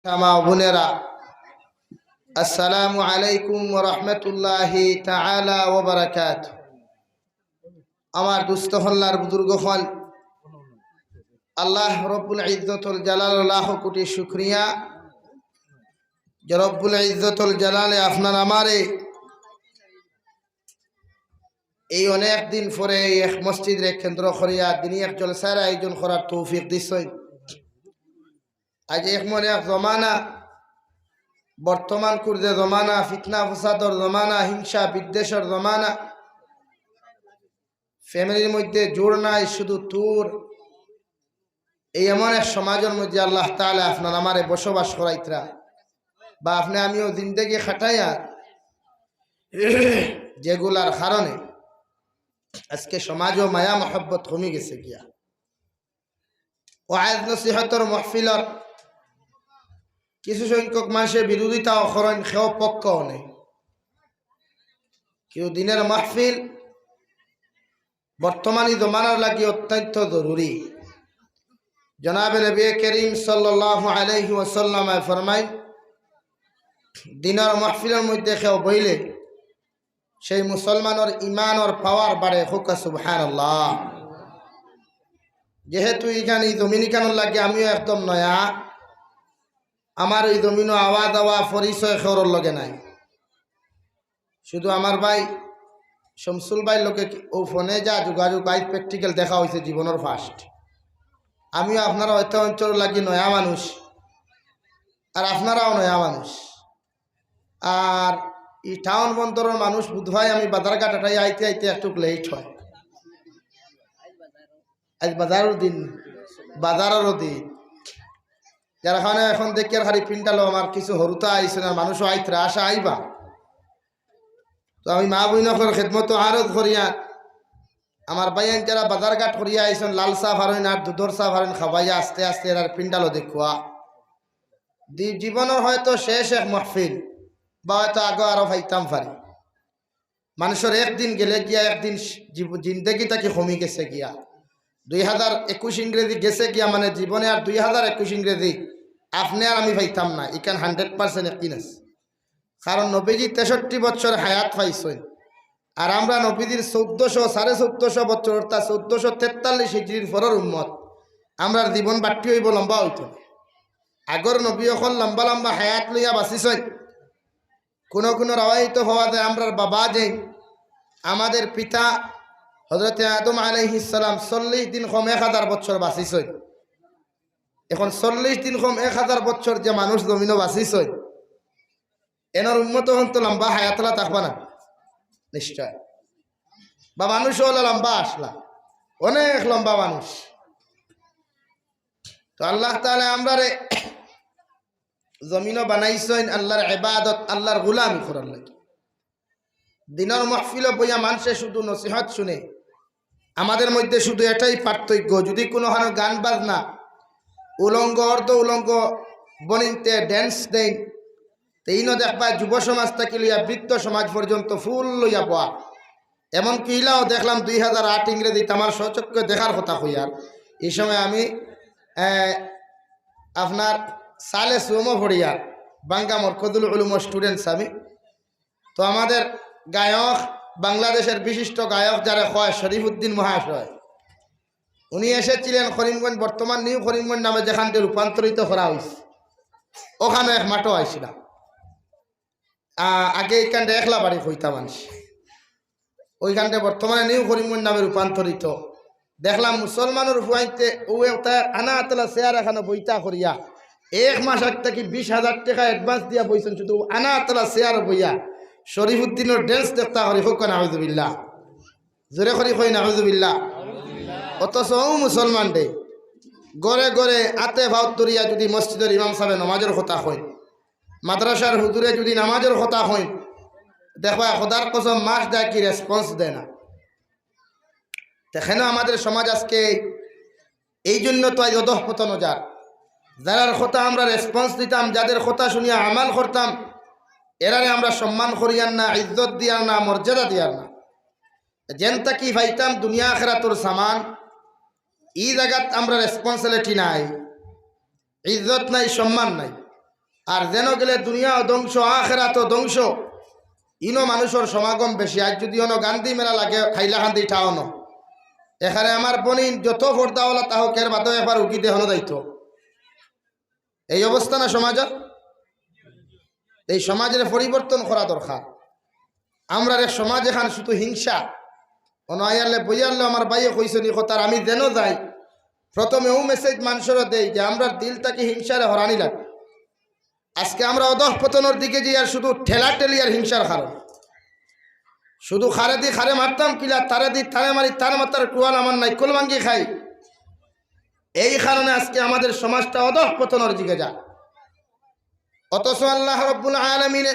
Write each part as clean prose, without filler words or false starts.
মা বোনেরা, আসসালামু আলাইকুম ওয়া রাহমাতুল্লাহি তাআলা ওয়া বারাকাতুহু। আমার দুস্থ হল্লার বুজুর্গ হল আল্লাহ রব্বুল ইজ্জতুল জালাল লাখ কোটি শুকরিয়া যে রব্বুল ইজ্জতুল জালালে আপনার আমারে এই অনেক দিন পরে এক মসজিদে কেন্দ্র করিয়া দিনী এক জলসার আয়োজন করার তৌফিক দিছেন। আজ এক মনে এক জমানা, বর্তমান কুর্দে জমানা, ফিতনা ফসাদর জমানা, হিংসা বিদ্বেষের জমানা, ফ্যামিলির মধ্যে জোর নাই, শুধু তুর। এই এমন এক সমাজের মধ্যে আল্লাহ তাআলা আপনার আমারে বসবাস করাইতরা বা আপনি আমিও জিন্দেগি খাটাইয়া যেগুলার কারণে আজকে সমাজও মায়া মহব্বত কমে গেছে গিয়া। ওয়াজ নসিহতর মাহফিলর কিছু সংখ্যক মানুষের বিরোধিতা অকরেন, সেও পক্ষও নেই। কেউ দিনের মাহফিল বর্তমানী জমানার লাগি অত্যন্ত জরুরি। জনাবে নবী করিম সাল্লাল্লাহু আলাইহি ওয়াসাল্লাম ফরমায়, দিনের মাহফিলের মধ্যে কেউ বইলে সেই মুসলমানের ইমানের পাওয়ার বাড়ে। হোক সুবহানাল্লাহ। যেহেতু এখানে জমিনিকানোর লাগে আমিও একদম নয়া, আমার ওই জমিনও আওয়া দাওয়া পরিচয় খবরের লগে নাই। শুধু আমার ভাই শমসুল ভাই লোকে ও ফোনে যা যোগাযোগ আই প্র্যাকটিক্যাল দেখা হয়েছে জীবনের ফার্স্ট। আমিও আপনারা হয়তো অঞ্চল লাগি নয়া মানুষ, আর আপনারাও নয়া মানুষ। আর এই টাউন বন্দরের মানুষ বুধবাই আমি বাজারঘাট আটাই আইতে আইতে একটু লেট হয়। আজ বাজারের দিন, বাজারেরও দিন, যার কারণে এখন দেখি আর খালি পিন্টালো আমার কিছু হরুতা আইসে না, মানুষও আইতরা আসা আইবা। তো আমি মা বইনকর খেদমত আরত করিয়া আমার বাইন যারা বাজারঘাট করিয়া আইসেন, লাল চাহ হারেন আর দুধর চাহ হারেন খাবাইয়া আস্তে আস্তে আর পিন্টালো দেখুয়া জীবনের হয়তো শেষ এক মাহফিল, বা হয়তো আগে আরো ভাইতাম পারি। মানুষের একদিন গেলে গিয়া একদিন জিন্দগি তাকে কমি গেছে গিয়া। 2021 ইংরেজি গেছে গিয়া, মানে জীবনে আর 2021 ইংরেজি আপনি আর আমি পাইতাম না। এখান 100% একদিন আছে। কারণ নবীজি 63 বছর হায়াত পাইছেন, আর আমরা নবীজির 1400-1450 বছর, অর্থাৎ 1443 হিজরির পরের উম্মত। আমরা জীবন বাট্টি হইব লম্বা হইত। আগর নবী এখন লম্বা লম্বা হায়াত লইয়া বাঁচিছেন। কোনো কোনো রাওয়াইত হওয়া যায় আমরার বাবা যে আমাদের পিতা হযরত আদম আলাইহিস সালাম 40 দিন কম 1000 বছর বাঁচিছেন। এখন 40 দিন কম 1000 বছর যে মানুষ জমিনও বাঁচিছেন, এনার উন্মত হন তো লম্বা হায়াতলা থাকবা না নিশ্চয়। বা মানুষ হলো লম্বা আসলা, অনেক লম্বা মানুষ। তো আল্লাহ তাআলা আমরারে জমিনও বানাইছেন আল্লাহর ইবাদত, আল্লাহর গোলামি করার লাগে। দিনের মাহফিল বইয়া মানুষে শুধু নসিহত শুনে। আমাদের মধ্যে শুধু এটাই পার্থক্য, যদি কোনো গান বাজনা উলঙ্গ অর্ধ উলঙ্গ বনিতে ড্যান্স দেন, তেইনও দেখবা যুব সমাজ থেকে লইয়া বৃদ্ধ সমাজ পর্যন্ত ফুল লইয়া পাওয়া। এমনকি ইলাও দেখলাম 2008 ইংরেজিতে আমার সচক্ষে দেখার কথা হইয়ার। এই সময় আমি আপনার সালে সুমো ভরিয়ার বাঙ্গা মরকজুল উলুম স্টুডেন্টস আমি। তো আমাদের গায়ক, বাংলাদেশের বিশিষ্ট গায়ক যারা হয় শরীফউদ্দিন মহাশয়, উনি এসেছিলেন করিমগঞ্জ, বর্তমান নিউ করিমগঞ্জ নামে যেখানটি রূপান্তরিত করা হয়েছে, ওখানে এক মাঠও আইছিলাম। আগে এইখানটা একলা বাড়ি হইতা মানুষ, ওইখানটা বর্তমানে নিউ করিমগঞ্জ নামে রূপান্তরিত। দেখলাম মুসলমানের হুয়াইতে ও আনা আতলা শেয়ার এখানে বইতা করিয়া 1 মাস আগ থেকে 20,000 টাকা অ্যাডভান্স দিয়া বইছেন, শুধু আনা আতলা শেয়ার বইয়া শরীফউদ্দিনের ড্যান্স দেখতা করি। হোক নাউজুবিল্লাহ, জোরে করি কই নাউজুবিল্লাহ। অথচ মুসলমান দে গড়ে গড়ে আতে ভাত তরিয়া যদি মসজিদের ইমাম সাহেব নামাজের কথা হয়, মাদ্রাসার হুজুরে যদি নামাজের কথা হয়, দেখবা খোদার কসম মাস দেয় কি রেসপন্স দেয় না। দেখেন আমাদের সমাজ আজকে এই জন্য তো আজ অধঃপতন। যার কথা আমরা রেসপন্স দিতাম, যাদের কথা শুনিয়া আমাল করতাম, এরারে আমরা সম্মান করিয়ার না, ইজ্জত দিয়ার না, মর্যাদা দিয়ার না। যেনটা কি ভাইতাম দুনিয়া আখিরাতুর সামান, এই জায়গাত আমরা রেসপন্সিবিলিটি নাই, ইজ্জত নাই, সম্মান নাই। আর যেন গেলে দুনিয়াও ধ্বংস আখেরাতও ধ্বংস। ইনো মানুষের সমাগম বেশি। আজ যদি অন গান্ধী মেলা লাগে হাইলাকান্দি টাউন, এখানে আমার বনি যত ফর্দাওয়ালা তাহকের বাদও একবার উকি দেখানো যাইতো। এই অবস্থা না সমাজের? এই সমাজের পরিবর্তন করা দরকার। আমরা এক সমাজ এখান শুধু হিংসা অনায়ালে বইয়ালে আমার বাইয়ে কইসনি কথার আমি যেন যাই প্রথমে ও মেসেজ মানুষের দেই যে আমরা দিলটাকে হিংসারে হরানি লাগে। আজকে আমরা অধঃপতনের দিকে যাই আর শুধু ঠেলাঠেলি আর হিংসার কারণ। শুধু খারে দি খারে মারতাম কিলা, তারে দি তারে মারি, তার মাতার টুয়াল আমার নাই কোল ভাঙ্গি খাই। এই কারণে আজকে আমাদের সমাজটা অধঃপতনের দিকে যায়। অথচ আল্লাহ রাব্বুল আলামিন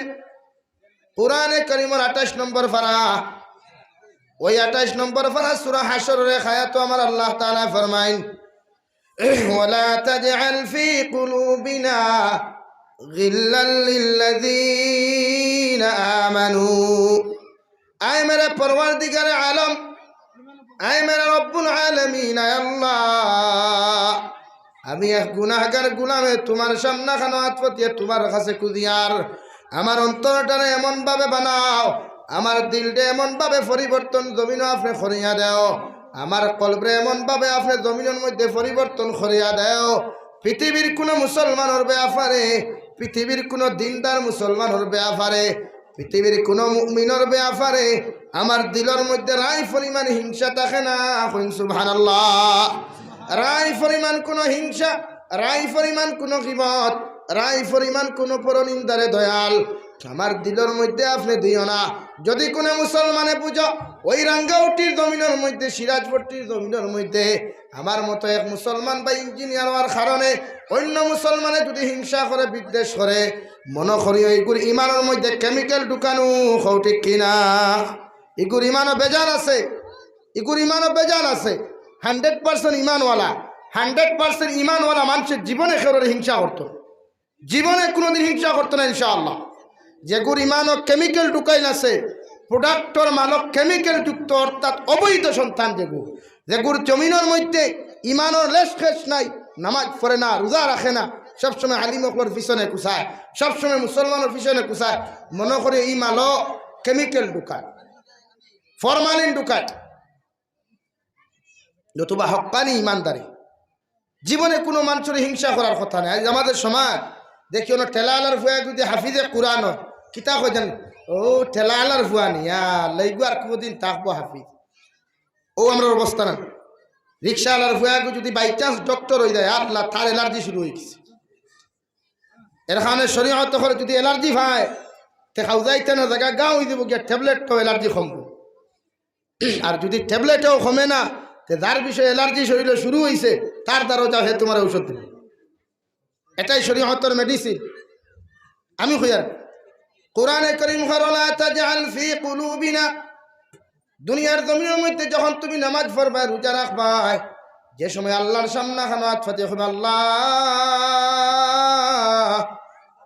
কুরআনে কারীমের 28 নম্বর পারা, ওই 28 নম্বর পারা সূরা হাশরের আয়াত আমার আল্লাহ তাআলা ফরমাইন, ওয়ালা তাজআল ফি কুলুবিনা গিল্লাল লিল্লাযীনা আমানু। আয় মেরে পরওয়ারদিগার আলম, আয় মেরে রব্বুল আলামিন, আয় আল্লাহ, আমি এক গুনাহগার গুলামে তোমার সামনে খানো হাত পাতিয়ে তোমার কাছে কুদিয়ার আমার অন্তরটারে এমন ভাবে বানাও, আমার দিলটা এমন ভাবে পরিবর্তন জমিনও আপনি করিয়া দেও, আমার কলবরে এমন ভাবে আপনি জমিনের মধ্যে পরিবর্তন করিয়া দেও, পৃথিবীর কোনো মুসলমানের ব্যাপারে, পৃথিবীর কোনো দিনদার মুসলমানের ব্যাপারে, পৃথিবীর কোনো মুমিনের ব্যাপারে আমার দিলের মধ্যে রায় পরিমাণ হিংসা থাকে না। সুবহানাল্লাহ। রায় পরিমাণ কোনো হিংসা, রায় পরিমাণ কোনো গীবত, রায় পরিমাণ কোনো পরনিন্দারে দয়াল আমার দিলের মধ্যে আপনি দিও না। যদি কোনো মুসলমানে বুঝো ওই রাঙ্গাউটির জমিনের মধ্যে, সিরাজপট্টির জমিনের মধ্যে আমার মতো এক মুসলমান বা ইঞ্জিনিয়ার হওয়ার কারণে অন্য মুসলমানে যদি হিংসা করে, বিদ্বেষ করে, মনে করি এইগুর ইমানের মধ্যে কেমিক্যাল ঢুকানো, ঠিক কিনা? এগুর ইমানও বেজান আছে, এগুর ইমানও বেজান আছে। 100% ইমানওয়ালা, 100% ইমানওয়ালা মানুষের জীবনে খেরোর হিংসা করতো, জীবনে কোনোদিন হিংসা করতো না ইনশাআল্লাহ। যেগুর ইমানও কেমিক্যাল ঢুকাইল আছে, প্রোডাক্টর মানব কেমিক্যাল যুক্ত, অর্থাৎ অবৈধ সন্তান, যেগুর জমিনের মধ্যে ইমানের লেশ খেস নাই, নামাজ পড়ে না, রোজা রাখে না, সবসময় আলিমকলোর পিছনে কুসায়, সবসময় মুসলমানের পিছনে কুসায়, মনে করে এই মালো কেমিক্যাল ঢুকায়, ফরমালিন ঢুকায়, নতুবা হক্কানি ইমানদারি। জীবনে কোনো মানুষের হিংসা করার কথা নেই। আজ আমাদের সমাজ দেখি না, ঠেলালার ভুয়া যদি হাফিজে কোরআন কিতা কই জান, ও ঠেলালার ভুয়া নিয়া লাইগু আর কোনদিন থাকবো হাফিজ। ও আমরা অবস্থা না। রিক্সাওয়ালার ভুয়া যদি বাই চান্স ডক্টর হয়ে যায়, আল্লাহ তার এলার্জি শুরু হয়ে গেছে। এর কারণে শরীয়ত করে যদি এলার্জি হয় তে খাও যাইতে না জায়গা গাও হয়ে দেবো গিয়া ট্যাবলেটটাও এলার্জি কমবো। আর যদি ট্যাবলেটেও কমে না, যার বিষয়ে এলার্জি শরীরে শুরু হয়েছে তার দ্বারাও যা হে তোমার ঔষধ দেবে। এটাই শরীয়তের মেডিসিন। আমি কইয়ার কোরআনে কারীম ওয়ালা তাজআল ফি কুলুবিনা, দুনিয়ার জমিনের মধ্যে যখন তুমি নামাজ পড়বা, রোজা রাখবা, যে সময় আল্লাহর সামনে হাত পাতে হবে, আল্লাহ,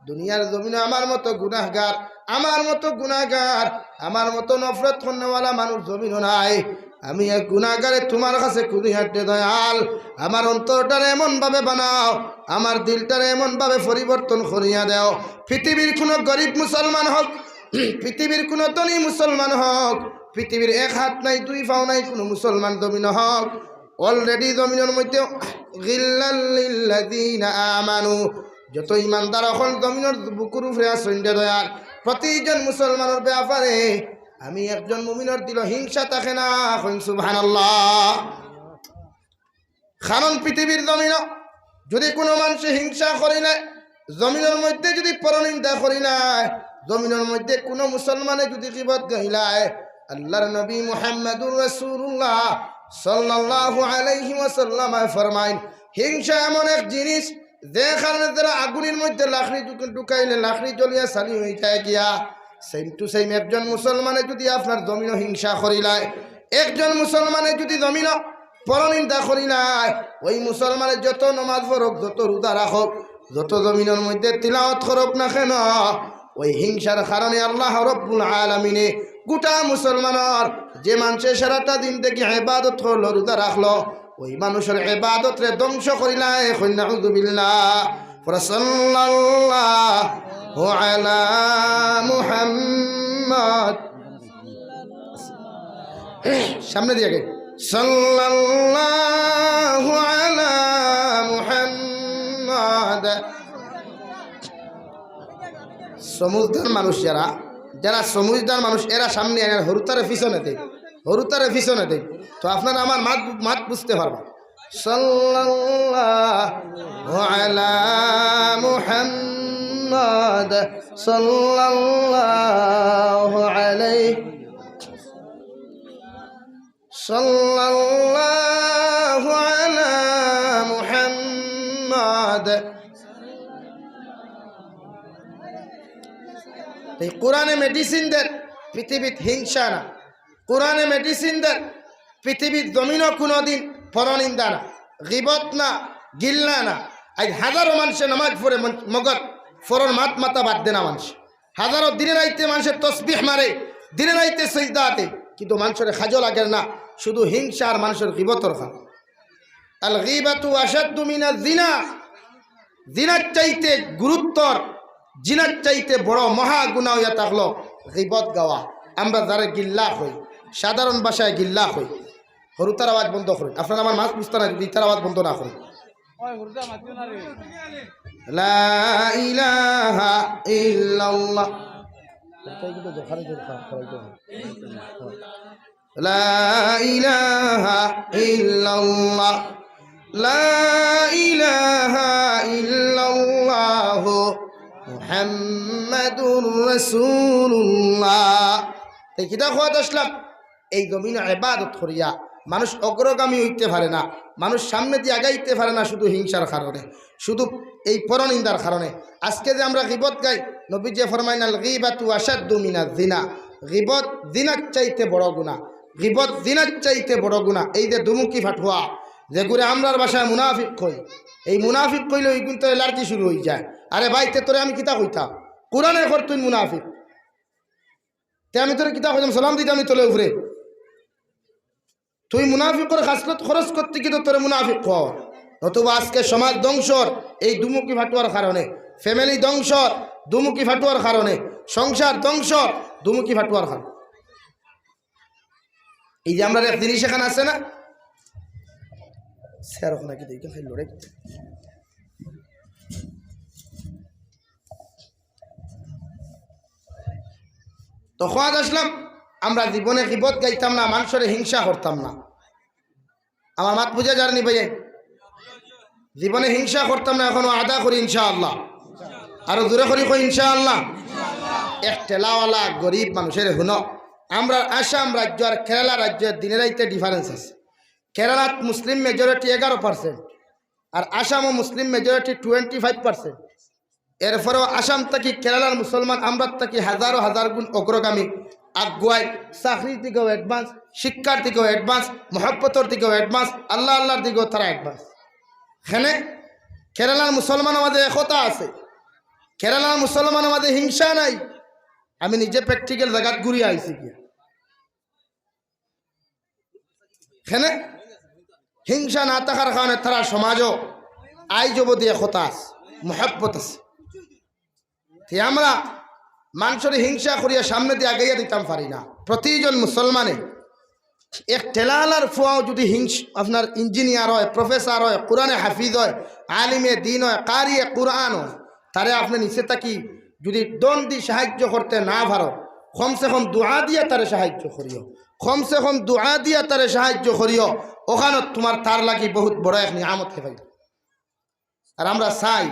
দুনিয়ার জমিনে আমার মতো গুনাহগার, আমার মতো গুনাহগার, আমার মতো নফরত করনেওয়ালা মানুষ জমিনও নাই। আমি এক গুনাহগারে তোমার কাছে কুদি হাঁটতে দয়াল, আমার অন্তরটারে এমন ভাবে বানাও, আমার দিলটারে এমন ভাবে পরিবর্তন করিয়া দাও। পৃথিবীর কোনো গরিব মুসলমান হোক, পৃথিবীর কোনো ধনী মুসলমান হোক, পৃথিবীর এক হাত নাই দুই পাও নাই কোনো মুসলমান জমিন হোক, অলরেডি জমিনের মধ্যে গিল্লাল লিল্লাযীনা আমানু, যত ইমানদার হল জমিনের বুকুর উপরে আসন্ডে দয়াল, প্রতিজন মুসলমানের ব্যাপারে আমি একজন মুমিনের দিল হিংসা থাকে না। সুবহানাল্লাহ। কারণ পৃথিবীর জমিন যদি কোনো মানুষ হিংসা করি না, জমিনের মধ্যে যদি পরনিন্দা করি না, জমিনের মধ্যে কোনো মুসলমানে যদি গীবত গাইলায়, আল্লাহর নবী মুহাম্মদুর রাসূলুল্লাহ সাল্লাল্লাহু আলাইহি ওয়াসাল্লাম ফরমাইন, হিংসা এমন এক জিনিস যে কারণে যারা আগুনের মধ্যে লাকড়ি ঢুকাইলে লাকড়ি জ্বলিয়া চালি হয়ে যায় গিয়া, সেম টু সেম একজন মুসলমানে যদি আপনার জমিন হিংসা করিলায়, একজন মুসলমানে যদি জমিন পরনিন্দা করিলায়, ওই মুসলমানের যত নমাজ পড়ুক, যত রোজা রাখুক, যত জমিনের মধ্যে তিলাওয়াত করুক না কেন, ওই হিংসার কারণে আল্লাহ রাব্বুল আলামিনে গোটা মুসলমানের যে মানুষের সারাটা দিন থেকে ইবাদত করলো, রোজা রাখলো, ওই মানুষের ইবাদত রে ধ্বংস করিলায়। নাউযুবিল্লাহ। সাল্লাল্লাহু على محمد সামনে দিয়ে আগে সাল্লাল্লাহু আলা মুহাম্মাদ। সমুজদার মানুষ যারা সমুজদার মানুষ এরা সামনে এরা হরুতারে পিছনে দেয় তো আপনারা আমার মাত বুঝতে পারবেন। সাল্লাল্লাহু আলা মুহাম্মাদ সাল্লাল্লাহু আলাইহি সাল্লাল্লাহু আলা মুহাম্মাদ। এই কোরআনে মেডিসিন দেন পৃথিবীর হিংসা না, কোরআনে মেডিসিন দেন পৃথিবীর জমিনও কোনোদিন পরনিন্দা না, গিবত না, গিল্লা না। আজ হাজারো মানুষের নামাজ পড়ে মগর ফরর মাথা বাদ দেনা মানুষ, হাজারো দিনে রাইতে মানুষের তসবিহ মারে, দিনে রাইতে সিজদা আতে, কিন্তু মানুষের খাজো লাগে না, শুধু হিংসা আর মানুষের গিবতর খান। আল গিবাতু আশাদ্দু মিনাজ জিনা, জিনার চাইতে গুরুত্বর, জিনার চাইতে বড় মহা গুনাহ ইয়া থাকলো গিবত গাওয়া। আমরা যারা গিল্লা হই, সাধারণ ভাষায় গিল্লা হই, হরুতার আওয়াজ বন্ধ করুন। আপনারা আমার মাছ বুঝতে না, যদি তার আওয়াজ বন্ধ না করুন। লা ইলাহা ইল্লাল্লাহ, লা ইলাহা ইল্লাল্লাহ, লা ইলাহা ইল্লাল্লাহ মুহাম্মাদুর রাসূলুল্লাহ। এই কিতাব খোয়াত আসলাম এই জমিনে ইবাদত করিয়া মানুষ অগ্রগামী হইতে পারে না, মানুষ সামনে দিয়ে আগাইতে পারে না, শুধু হিংসার কারণে, শুধু এই পরনিন্দার কারণে। আজকে যে আমরা গিবত গাই, নবীজি ফরমাইন আল গীবাতু আশাদ্দু মিনাজ জিনা, গিবত জিনার চাইতে বড় গুনাহ, গিবত জিনার চাইতে বড় গুনাহ। এই যে দুমুখী ফাটুয়া যেগুলো আমরার ভাষায় মুনাফিক কই, এই মুনাফিক কইলে ওই কিন্তু এলার্জি শুরু হয়ে যায়। আরে ভাই তে তোরে আমি কিতা কইতাম, কোরআনে কর তুই মুনাফিক, তে আমি তোরে কিতা কইতাম, সালাম দিতাম আমি তোলে উপরে, তুই মুনাফিক করে খাসলত খরচ করতে কিন্তু তোরে মুনাফিক কর। নতুবা আজকে সমাজ ধ্বংসর এই দুমুখী ফাটুয়ার কারণে, ফ্যামিলি ধ্বংসর দুমুখী ফাটুয়ার কারণে, সংসার ধ্বংস দুমুখী ফাটুয়ার কারণে। এই যে আমরা এক জিনিস এখানে আছে না, নাকি দেখে লড়ে তখন আসলাম আমরা জীবনে গিবত গাইতাম না, মানুষের হিংসা করতাম না। আমার মাত বুঝা যায়নি ভাইয়ে, জীবনে হিংসা করতাম না, এখনো আদা করি ইনশাআল্লাহ, আরো দূরে করি কই ইনশাআল্লাহ। এক টেলাওয়ালা গরিব মানুষের হুন, আমরা আসাম রাজ্য আর কেরালা রাজ্যের দিনে রাইতে ডিফারেন্স আছে। কেরালাত মুসলিম মেজরিটি 11%, আর আসামও মুসলিম মেজরিটি 25%। এরপরেও আসাম থেকে কেরালার মুসলমান আমরা থেকে হাজারো হাজার গুণ অগ্রগামী, আগুয়ায়, চাকরির দিকেও অ্যাডভান্স, শিক্ষার দিকেও অ্যাডভান্স, মহব্বতর দিকেও অ্যাডভান্স, আল্লাহর দিকেও তারা অ্যাডভান্স। এখানে কেরালার মুসলমান আমাদের একতা আছে, কেরালার মুসলমান আমাদের হিংসা নাই। আমি নিজে প্র্যাকটিক্যাল জায়গাত ঘুরিয়ে আইছি গিয়া, এখানে হিংসা না থাকার কারণে তারা সমাজও আইজবদি একতা আছে, মহব্বত আছে। আমরা মানুষের হিংসা করিয়া সামনে দিয়ে আগাইয়া দিতাম পারি না। প্রতিজন মুসলমানে এক টেলালার ফুয়াও যদি আপনার ইঞ্জিনিয়ার হয়, প্রফেসর হয়, কোরআনে হাফিজ হয়, আলিমে দিন হয়, কারিয়ে কোরআন হয়, তারে আপনি নিচে থাকি যদি দন দি সাহায্য করতে না পারো, কমসে কম দোয়া দিয়া তারে সাহায্য করিও, কমসে কম দোয়া দিয়া তারে সাহায্য করিও, ওখানে তোমার তার লাগি বহুত বড় এক নিয়ামত হেবাই। আর আমরা চাই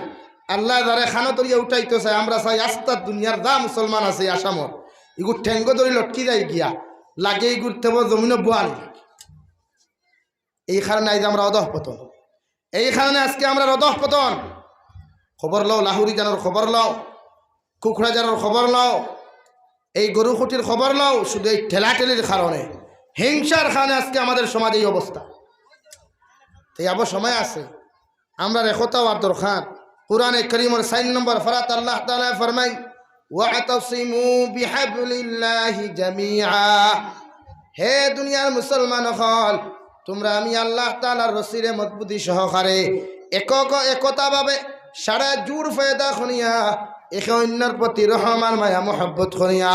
আল্লাহ যারা খানো তরিয়া উঠাইতে চাই, আমরা চাই আস্তার দুনিয়ার যা মুসলমান আছে আসামর এগুলো ঠেঙ্গ ধরে লটকি যায় গিয়া লাগে, এগুলো তেব জমিনে বোয়াল। এই কারণে আজ আমরা অধঃপতন, এই কারণে আজকে আমরা অধঃপতন। খবর লও, লাহুরি জানোর খবর লও, কুকড়া জানোর খবর লও, এই গরু খুঁটির খবর লও, শুধু এই ঠেলাঠেলির কারণে, হিংসার কারণে আজকে আমাদের সমাজে এই অবস্থা। তাই আবার সময় আছে, আমরা রেখতাও আর দরকার। কুরআনে কারীমের 4 নম্বর ফারাত আল্লাহ তাআলা ফরমায় ওয়াতাসিমু বিহাবলিল্লাহি জামিআ, হে দুনিয়ার মুসলমান হল, তোমরা আমি আল্লাহ তাআলার রসিরে মজবুতি সহকারে একতা ভাবে সারা জোর ফায়দা খনিয়া একে অন্যর প্রতি রহমান মায়া মোহব্বত করিয়া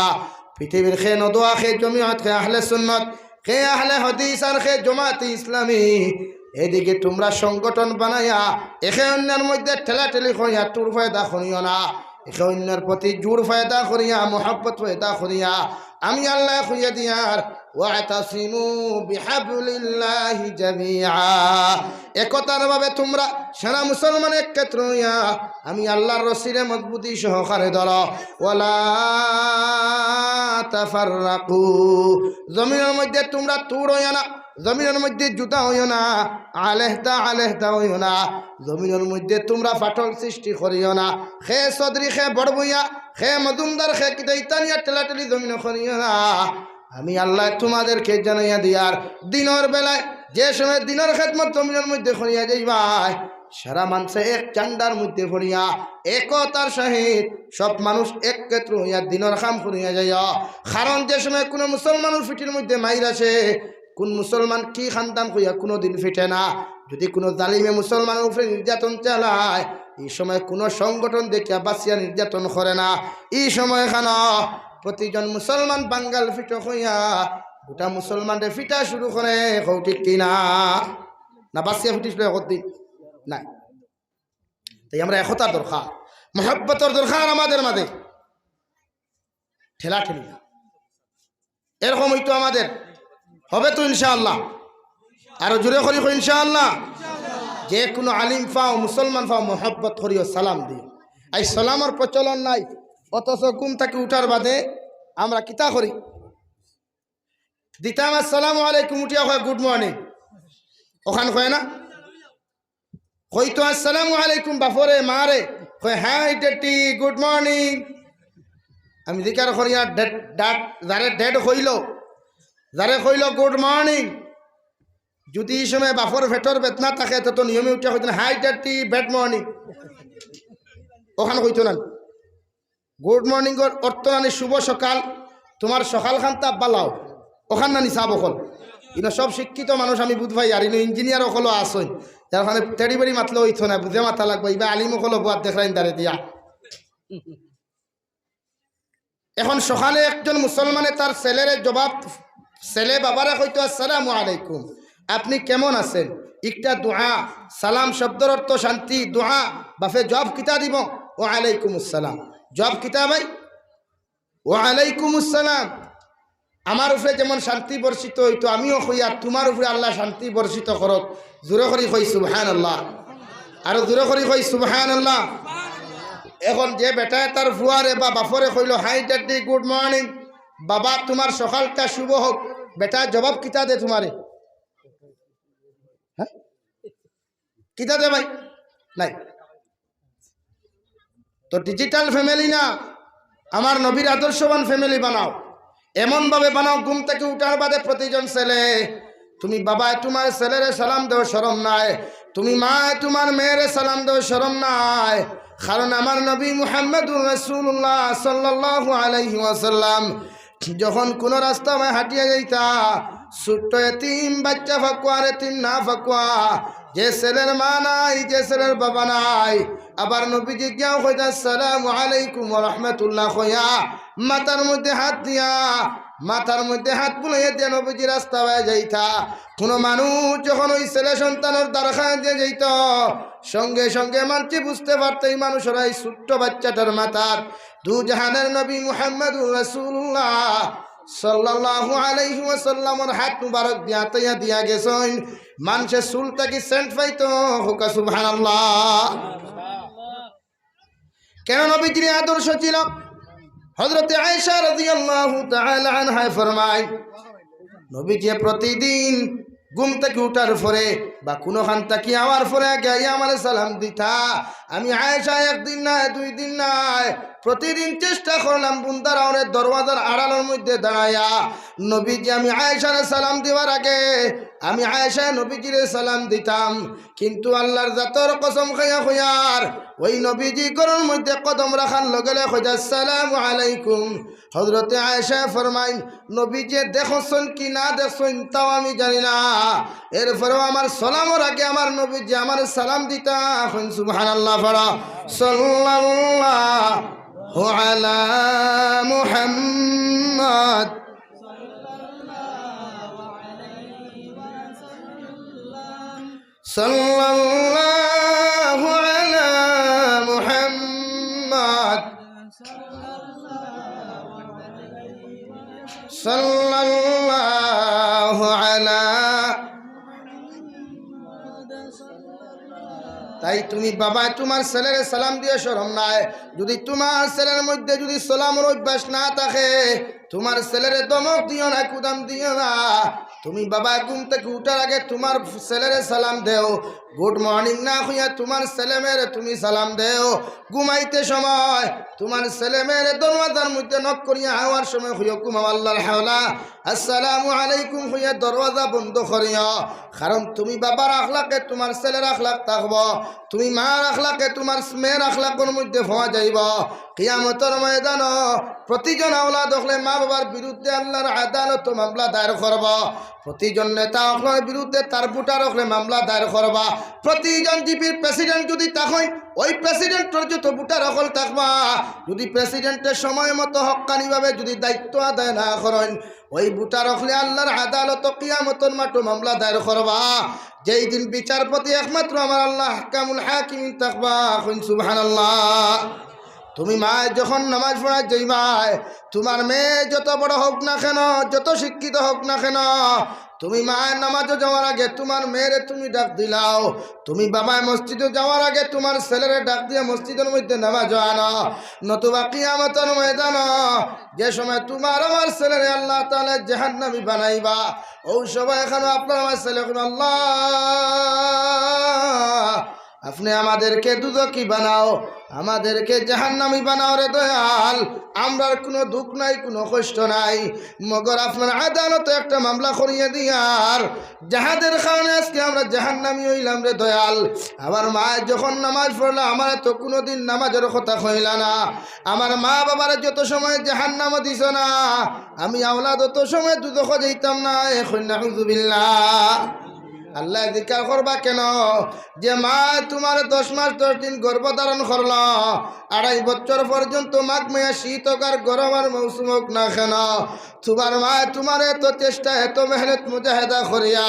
পৃথিবীর খে নদোয়া খে জমিয়ত খে আহলে সুন্নত খে আহলে হাদিস আর খে জামাতে ইসলামী এদিকে তোমরা সংগঠন বানাইয়া একে অন্যের মধ্যে ঠেলাঠেলি করিয়া টুর ফায়দা করিও না, একে অন্যের প্রতি জোর ফায়দা করিয়া মোহব্বত ফায়দা করিয়া আমি আল্লাহ খুঁজে দিয়ার ওয়াতাসিমু বিহাবলিল্লাহি জামিআ একতার ভাবে তোমরা সারা মুসলমান একত্র হইয়া আমি আল্লাহর রশিরে মজবুতি সহকারে ধরো ওয়ালা তাফাররাকু জমিনের মধ্যে তোমরা তুর হইও না, জমিনের মধ্যে জুতা হইও না, আলেহতা হইও না, জমিনের মধ্যে তোমরা ফাটল সৃষ্টি করিও না, খে সদরি খে বড় বইয়া খে মজুমদার খে কিতাইতানিয়া টেলাটেলি জমিন করিও না। আমি আল্লাহ তোমাদেরকে জানাইয়া দিয়ার দিনের বেলায় যে সময় দিনের খেদমত জমিনের মধ্যে করিয়া যাইবাই সারা মানুষে এক চান্ডার মধ্যে পড়িয়া একতার সহিত সব মানুষ একত্র হইয়া দিনের কাম করিয়া যাইয়া। কারণ যে সময় কোনো মুসলমানের ফিটির মধ্যে মাইর আসে কোন মুসলমান কি খানদান কইয়া কোনো দিন ফিটে না। যদি কোনো জালিমে মুসলমানের উপরে নির্যাতন চালায় এই সময় কোনো সংগঠন দেখিয়া বাঁচিয়া নির্যাতন করে না। এই সময় খানা প্রতিজন মুসলমান বাঙ্গাল ফিট হইয়া গোটা মুসলমানদের ফিটা শুরু করে ঠিক কিনা না বাঁচিয়া ফিটিস দিন নাই। তাই আমরা একতার দরকার, মহব্বতের দরকার আমাদের মাঝে, ঠেলা ঠেলি না এরকম হইতো আমাদের হবে তো ইনশাআল্লাহ। আরো জোরে করি ইনশাআল্লাহ। যে কোনো আলিম পাও মুসলমান পাও মহব্বত করিও সালাম দিও। এই সালামের প্রচলন নাই, অথচ ঘুম থেকে উঠার বাদে আমরা কিতা করি দিতাম আসসালামু আলাইকুম উঠিয়া হয় গুড মর্নিং, ওখান কয় না কইতো আসসালামু আলাইকুম বাপরে মারে কয় হ্যাঁ ডেটি গুড মর্নিং। আমি জিকার করিয়া যারে ডেড হইল যারে কইল গুড মর্নিং, যদি এই সময় বাপর ভেটর বেতনা থাকে তো নিয়মে উঠে হইতো হাই ডেটি ব্যাড মর্নিং, ওখানে কইতো না গুড মর্নিং অর্থ নানি শুভ সকাল, তোমার সকাল খানটা বালাও ওখান নানি চাব অকল। ইনো সব শিক্ষিত মানুষ আমি বুধ ভাই আর ইনো ইঞ্জিনিয়ার অকলও আসই, যার ওখানে তেড়ি বেড়ি মাতলেও হইতো না, বুঝে মাথা লাগবে এবার আলিম অকল বুয়ার দেখলাইন দাঁড়ে দিয়া। এখন সকালে একজন মুসলমানে তার ছেলের জবাব, ছেলে বাবারা কইতো আসসালামু আলাইকুম আপনি কেমন আছেন, একটা দোয়া সালাম শব্দের অর্থ শান্তি, দোয়া বাফে জবাব কিতা দিব ও আলাইকুম আসসালাম, জবাব কিতা ভাই ও আলাইকুম আসসালাম। আমার উপরে যেমন শান্তি বর্ষিত হইতো আমিও কইয়া তোমার উপরে আল্লাহ শান্তি বর্ষিত করক। জোরে করি কই সুবহানাল্লাহ, আরো জোরে করি কই সুবহানাল্লাহ। এখন যে বেটায় তার ফুয়ারে বা বাপরে কইল হাই ড্যাডি গুড মর্নিং, বাবা তোমার সকালটা শুভ হোক, বেটা জবাব কিতা দে তোমারে, হ্যাঁ কিতা দে ভাই নাই। তো ডিজিটাল ফ্যামিলি না, আমার নবীর আদর্শবান ফ্যামিলি বানাও, এমনভাবে বানাও ঘুম থেকে উঠার বাদে প্রতিজন ছেলে তুমি বাবা তোমার ছেলেরে সালাম দেও শরম নাই, তুমি মা তোমার মেয়েরে সালাম দেও শরম নাই। কারণ আমার নবী মুহাম্মদুর রাসূলুল্লাহ সাল্লাল্লাহু আলাইহি ওয়াসাল্লাম যখন কোন রাস্তায় হাঁটিয়া যাইতা ছোট্ট এতিম বাচ্চা ফাকুয়া আর এতিম না ফাকুয়া, যে ছেলের মা নাই যে ছেলের বাবা নাই, আবার নবীজি গিয়াও কইতা আসসালামু আলাইকুম ওয়া রাহমাতুল্লাহ কইয়া মাথার মধ্যে হাত দিয়া মাথার মধ্যে হাত বুলাইয়া দিয়ে নবীজি রাস্তা হয়ে যাইতা। কোনো মানুষ যখন ওই ছেলে সন্তানের দ্বারা দিয়ে যাইত সঙ্গে সঙ্গে মানুষ বুঝতে পারত এই মানুষের এই ছোট্ট বাচ্চাটার মাথার দু জাহানের নবী মুহাম্মদুর রাসূলুল্লাহ সাল্লাল্লাহু আলাইহি ওয়াসাল্লামের হাত মুবারক দিয়া তাইয়া দিয়া গেছেন। মানুষের চুলটা কি সেন্ট পাইতো হোক সুবহানাল্লাহ। কেন নবীজির আদর্শ ছিল। হযরত আয়েশা রাদিয়াল্লাহু তাআলা আনহা ফরমায় নবীজি প্রতিদিন ঘুম থেকে উঠার পরে বা কোনো খান তাকি আওয়ার পরে আগে আমার সালাম দিতা। আমি আয়েশা একদিন নাই দুই দিন নাই প্রতিদিন চেষ্টা করলাম বুন্দার আওনের দরওয়াজার আড়ালের মধ্যে দাঁড়ায়া নবীজি আমি আয়েশার সালাম দেওয়ার আগে আমি আয়েশা নবীজির সালাম দিতাম, কিন্তু আল্লাহর জাতর কসম খাইয়া খুয়ার ওই নবীজি ঘরের মধ্যে কদম রাখার লগে লগে কইতা আসসালামু আলাইকুম। হযরতে আয়েশা ফরমাইন নবীজি দেখছন কি না দেখছন তাও আমি জানি না, এরপরেও আমার সালামের আগে আমার নবীজি আমার সালাম দিতা। সুবহানাল্লাহ পড়া সাল্লাল্লাহু على محمد صلى الله على محمد صلى الله على তাই তুমি বাবা তোমার ছেলের সালাম দিয়ে শরম নাই যদি তোমার ছেলের মধ্যে যদি সালামের অভ্যাস না থাকে তোমার ছেলের দমক দিও না কুদাম দিও না তুমি বাবা ঘুম থেকে উঠার আগে তোমার ছেলের সালাম দেও গুড মর্নিং না হইয়া তোমার ছেলে মেয়েরে তুমি সালাম দেও ঘুমাইতে সময় তোমার ছেলে মেয়েরে দরওয়াজার মধ্যে নক করিয়া আওয়ার সময় হইয়া কুমাম আল্লাহর হাওলা আসসালামু আলাইকুম হইয়া দরওয়াজা বন্ধ করিয়া কারণ তুমি বাবার আখলাকে তোমার ছেলের আখলাক থাকব তুমি মার আখলাকে তোমার মেয়ের আখলাকের মধ্যে পাওয়া যাইব কিয়ামতের ময়দান প্রতিজন আওলাদ হলে মা বাবার বিরুদ্ধে আল্লাহর আদালত মামলা দায়ের করব প্রতিজন নেতা হলের বিরুদ্ধে তার ভোটার হলে মামলা দায়ের করবা প্রতিজন জিপির প্রেসিডেন্ট যদি তখন ওই প্রেসিডেন্টের যত ভোটার হল থাকবা যদি প্রেসিডেন্টের সময় মতো হক্কানিভাবে যদি দায়িত্ব আদায় না করেন ওই ভোটার হলে আল্লাহর আদালত কিয়ামতের মাঠে মামলা দায়ের করবা যেই দিন বিচারপতি একমাত্র আমার আল্লাহ কামুল হাকিমিন থাকবা সুবহানাল্লাহ তুমি মায় যখন নামাজ পড়া যাইবাই তোমার মেয়ে যত বড় হোক না কেন যত শিক্ষিত হোক না কেন তুমি মায়ের নামাজে যাওয়ার আগে তোমার মেয়েরে তুমি ডাক দিলাও তুমি বাবায় মসজিদে যাওয়ার আগে তোমার ছেলেরে ডাক দিয়ে মসজিদের মধ্যে নামাজ আনো নতুবা কিয়ামতের ময়দান যে সময় তোমার আমার ছেলেরে আল্লাহ তাআলা জাহান্নামী বানাইবা ওই সময় এখানে আপনার আমার ছেলে আল্লাহ আপনি আমাদেরকে দুদকি বানাও আমাদেরকে জাহান্নামী বানাও রে দয়াল আমরার কোনো দুঃখ নাই কোনো কষ্ট নাই মগর আপনার আদালতে একটা মামলা করিয়ে দিয়ার যাহাদের কারণে আজকে আমরা জাহান্নামী হইলাম রে দয়াল আমার মা যখন নামাজ পড়লো আমার তো কোনোদিন নামাজের কথা কইলা না আমার মা বাবার যত সময় জাহান্নাম দিছ না আমি আওলাদ তত সময় দুদক যাইতাম না এখন নাউযুবিল্লাহ আল্লাহ জিকার করবা কেন যে মা তোমার 10 মাস 10 দিন গর্ভধারণ করল 2.5 বছর পর্যন্ত মাঘ মেয়া শীত হোক আর গরম আর মৌসুম হোক না কেন তোমার মা তোমার এত চেষ্টা এত মেহনত মুজাহেদা করিয়া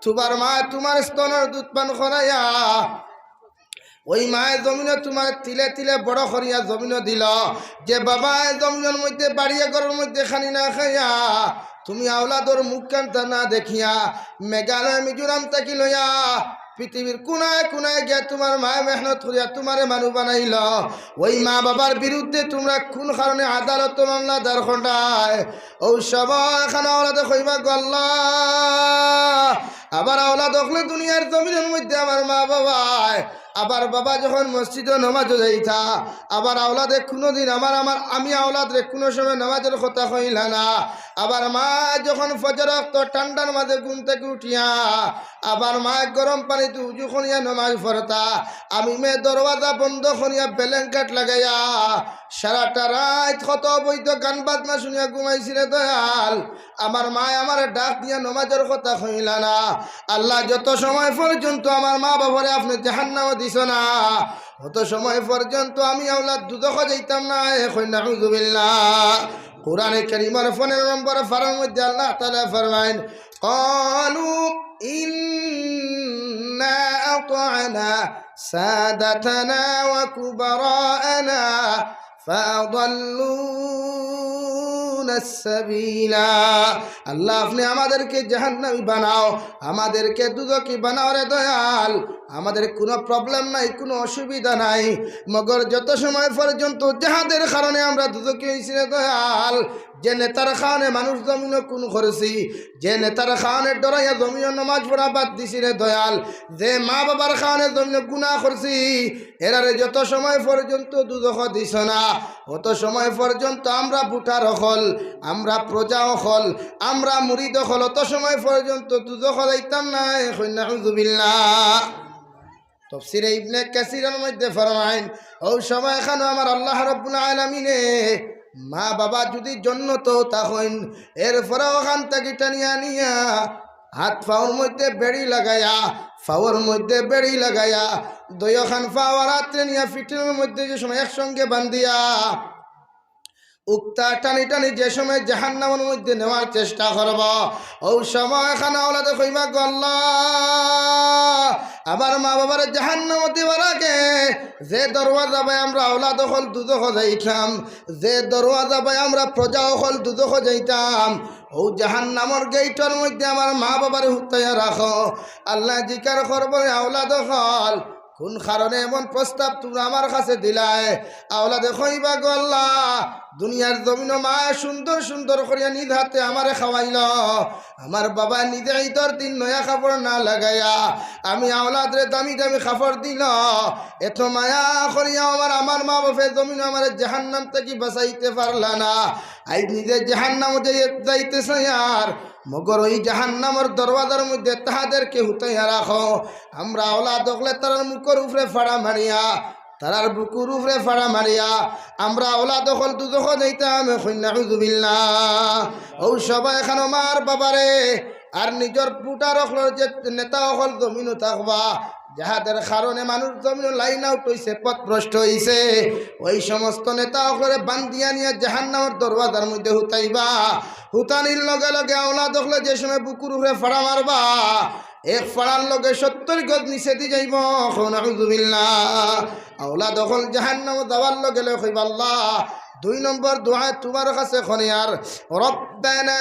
তোমার মা তোমার স্তনের দুধ পান করাইয়া ওই মায়ের জমিনে তোমার তিলে তিলে বড় করিয়া জমিনে দিল যে বাবা জমিনের মধ্যে বাড়িয়ে ঘরের মধ্যে খানি না খাইয়া তুমি আওলাদর মুখ কান্তা না দেখিয়া মেঘালয় মিজোরাম থাকি লইয়া পৃথিবীর কোনায় কোনায় গিয়া তোমার মায় মেহনত করিয়া তোমারে মানুষ বানাইল ওই মা বাবার বিরুদ্ধে তোমরা কোন কারণে আদালত মামলা দাঁড় করায় ও সবাই এখানে আওলাদে কইবা গল্লা আবার আওলাদ হলে দুনিয়ার জমিনের মধ্যে আমার মা বাবায় আবার বাবা যখন মসজিদে নামাজ যাইতা আবার আওলাদে কোনোদিন আমি আওলাদরে কোনো সময় নামাজের কথা কইলা না আবার মা যখন ফজর ওয়াক্ত ঠান্ডার মাঝে ঘুম থেকে উঠিয়া আবার মা গরম পানিতে উজু করিয়া নামাজ পড়তা আমি মেয়ে দরওয়াজা বন্ধ করিয়া ব্ল্যাঙ্কেট লাগাইয়া সারাটা রাত কত বৈধ গান বাজনা শুনিয়া ঘুমাইছিলে দয়াল আমার মা আমার ডাক দিয়া নামাজের কথা কইলা না আল্লাহ যত সময় পর্যন্ত আমার মা বাবারে আপনি জাহান্নামে দিছ না অত সময় পর্যন্ত আমি আওলাদ দুদক যাইতাম না এখন নাউযুবিল্লাহ কুরআনে কারীমের 15 নম্বর ফারার মধ্যে আল্লাহ তাআলা ফরমায়েন ক্বালু ইন্না আতা'না সাদাতানা ওয়া কুবরা'না ফাআদাল্লুনা আস-সাবিলা আল্লাহ আপনি আমাদেরকে জাহান্নামী বানাও আমাদেরকে দুদকি বানাও রে দয়াল আমাদের কোনো প্রবলেম নাই কোনো অসুবিধা নাই মগর যত সময় পর্যন্ত যাহাদের কারণে আমরা দুদকি হইছি রে দয়াল যে নেতার কারণে মানুষ জমিন কোন করেছি যে নেতার কারণে ডরাইয়া জমিন নামাজ পড়া বাদ দিছি রে দয়াল যে মা বাবার কারণে জমিন গুনাহ করছি এরারে যত সময় পর্যন্ত দুদক দিছ না অত সময় পর্যন্ত আমরা বুটার হল আমরা প্রজা হল আমরা মুরিদ হল অত সময় পর্যন্ত দুদক যাইতাম না এখন নাউযুবিল্লাহ তাফসীরে ইবনে কাসিরের মধ্যে ফরমায়েন ও সময় এখানে আমার আল্লাহ রাব্বুল আলামিনে মা বাবা যদি জন্নত তখন এরপরে ওখান থেকে টানিয়া নিয়া হাত পাওয়ার মধ্যে বেড়ি লাগাইয়া ফাওয়ার মধ্যে বেড়ি লাগাইয়া দইখান ফাওয়ার হাতে নিয়া ফিটের মধ্যে যে সময় একসঙ্গে বান্ধিয়া উক্তা টানি টানি যে সময় জাহান্নামের মধ্যে নেওয়ার চেষ্টা করব ওই সময় খানা ওলাদে কইবা গো আল্লাহ আবার মা বাবার জাহান্নাম দিবার আগে যে দরওয়াজা বাই আমরা ওলাদ হল দুদখ যাইতাম, যে দরওয়াজা বাই আমরা প্রজা হল দুদখ যাইতাম, ও জাহান্নামর গেইটর মধ্যে আমার মা বাবার হুতাইয়া রাখো। আল্লাহ জিকার করবো আওলাদ হল কোন কারণে এমন প্রস্তাব তোমরা আমার কাছে দিলায়? আওলাদে কইবা গো আল্লাহ দুনিয়ার জমিন মা সুন্দর সুন্দর করিয়া নিজ হাতে আমারে খাওয়াইল, আমার বাবা নিজে ঈদর দিন নয়া কাপড় না লাগাইয়া আমি আওলাদরে দামি দামি কাপড় দিল, এত মায়া করিয়া আমার মা বাপে জমিন আমার জাহান্নাম থেকে বাঁচাইতে পারলা না, আই নিজে জাহান্নাম যাইতেছে আর মগর ওই জাহান্নামের দরওয়াজার মধ্যে তাহাদেরকে হুতাইয়া রাখো। আমরা আওলাদ হলে তার মুখের উপরে ফাড়া মারিয়া তারার বুকুর উপরে ফাড়া মারিয়া আমরা আওলাদ হল দুদখ যাইতাম। নাউযুবিল্লাহ। ও সবাই এখন আমার বাবারে আর নিজের পুটার হল যে নেতা হল জমিনও থাকবা যাহাদের কারণে মানুষ জমিন লাইন আউট হইছে, পথভ্রষ্ট হইছে, ওই সমস্ত নেতা হলে বান্দিয়া নিয়ে জাহান্নামের দরওয়াজার মধ্যে হুতাইবা। হুতানির লগে লগে আওলাদ হলে যে সময় বুকুর উপরে ফাড়া মারবা এক ফাড়ার লগে 70 গজ নিচে দি যাইব। নাউযুবিল্লাহ। আওলাদ হল জাহান্নামে যাওয়ার লগে লগে কইবা আল্লাহ 2 নম্বর দোয়া তোমার কাছে খনিয়ার রব্বানা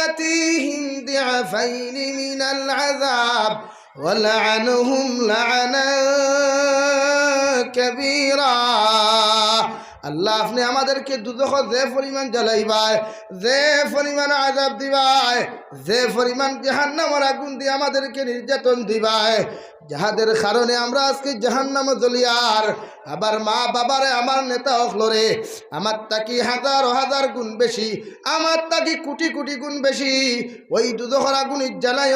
আতিহিম দিআফাইনি মিনাল আযাব ওয়ালআনহুম লা'নান কাবীরা। আল্লাহ আপনি আমাদেরকে দুদখ যে পরিমাণ জ্বালাইবাই, যে পরিমাণ আযাব দিবাই, যে পরিমাণ জাহান্নামের আগুন দিয়ে আমাদেরকে নির্যাতন দিবাই, যাহাদের কারণে আমরা আজকে জাহান্নামে জ্বলিয়ার আবার মা বাবারে আমার নেতা হলরে আমার তাকি হাজার হাজার গুণ বেশি, আমার তাকি কোটি কোটি গুণ বেশি ওই দুদখর আগুন জ্বালায়।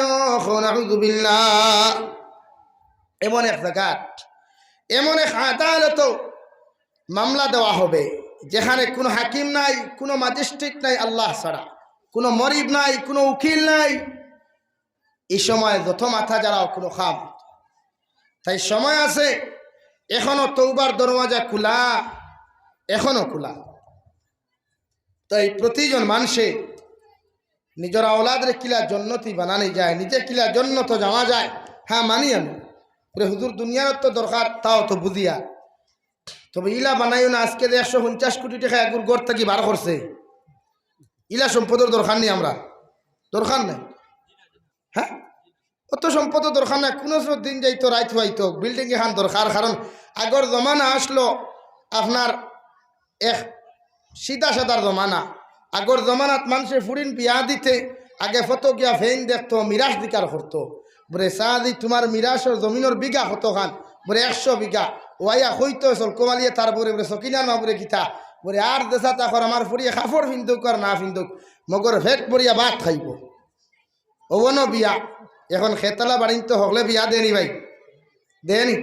নাউযুবিল্লাহ। এমন এক জায়গা এমন এক আদালত মামলা দেওয়া হবে যেখানে কোনো হাকিম নাই, কোনো ম্যাজিস্ট্রেট নাই আল্লাহ ছাড়া, কোনো মরিব নাই, কোনো উকিল নাই। এই সময় যত মাথা যারাও কোনো খাম, তাই সময় আছে, এখনো তওবার দরওয়াজা খোলা, এখনো খোলা। তাই প্রতিজন মানুষে নিজের আওলাদের কিলা জন্নতি বানানি যায়, নিজে কিলা জন্নত যাওয়া যায়। হ্যাঁ মানি আমি পুরো হুজুর দুনিয়ার তো দরকার, তাও তো বুঝিয়া, তবে ইলা বানাইও না। আজকে 150 কোটি টাকা একগুর গড় থাকি বার করছে, ইলা সম্পদের দরকার নেই, আমরা দরকার নেই। হ্যাঁ অত সম্পদ দরকার নাই, কোনো দিন যাইতো রাইত হইতো বিল্ডিং এখান দরকার। কারণ আগর জমানা আসলো আপনার এক সিধা সাদার জমানা। আগর জমানাত মানুষের ফুরিন বিয়া দিতে আগে ফটো গিয়া ফেন দেখতো, মিরাজ দিকার করতো, বলে সাদি তোমার মিরাজের জমিনের বিঘা কত খান, বলে 100 বিঘা। ওয়াইয়া হইতো চল কোমালিয়ে তারপরে বলে সকিনার মাবুরে গীতা বলে আর দেশা তাকর আমার ফুরিয়ে কাপড় ফিন্দুক আর না ফিন্দুক মগর ভেট পড়িয়া ভাত খাইব। ওবন বিয়া এখন খেতলা বাড়িতে হকলে বিয়া দেনি ভাই, দেনি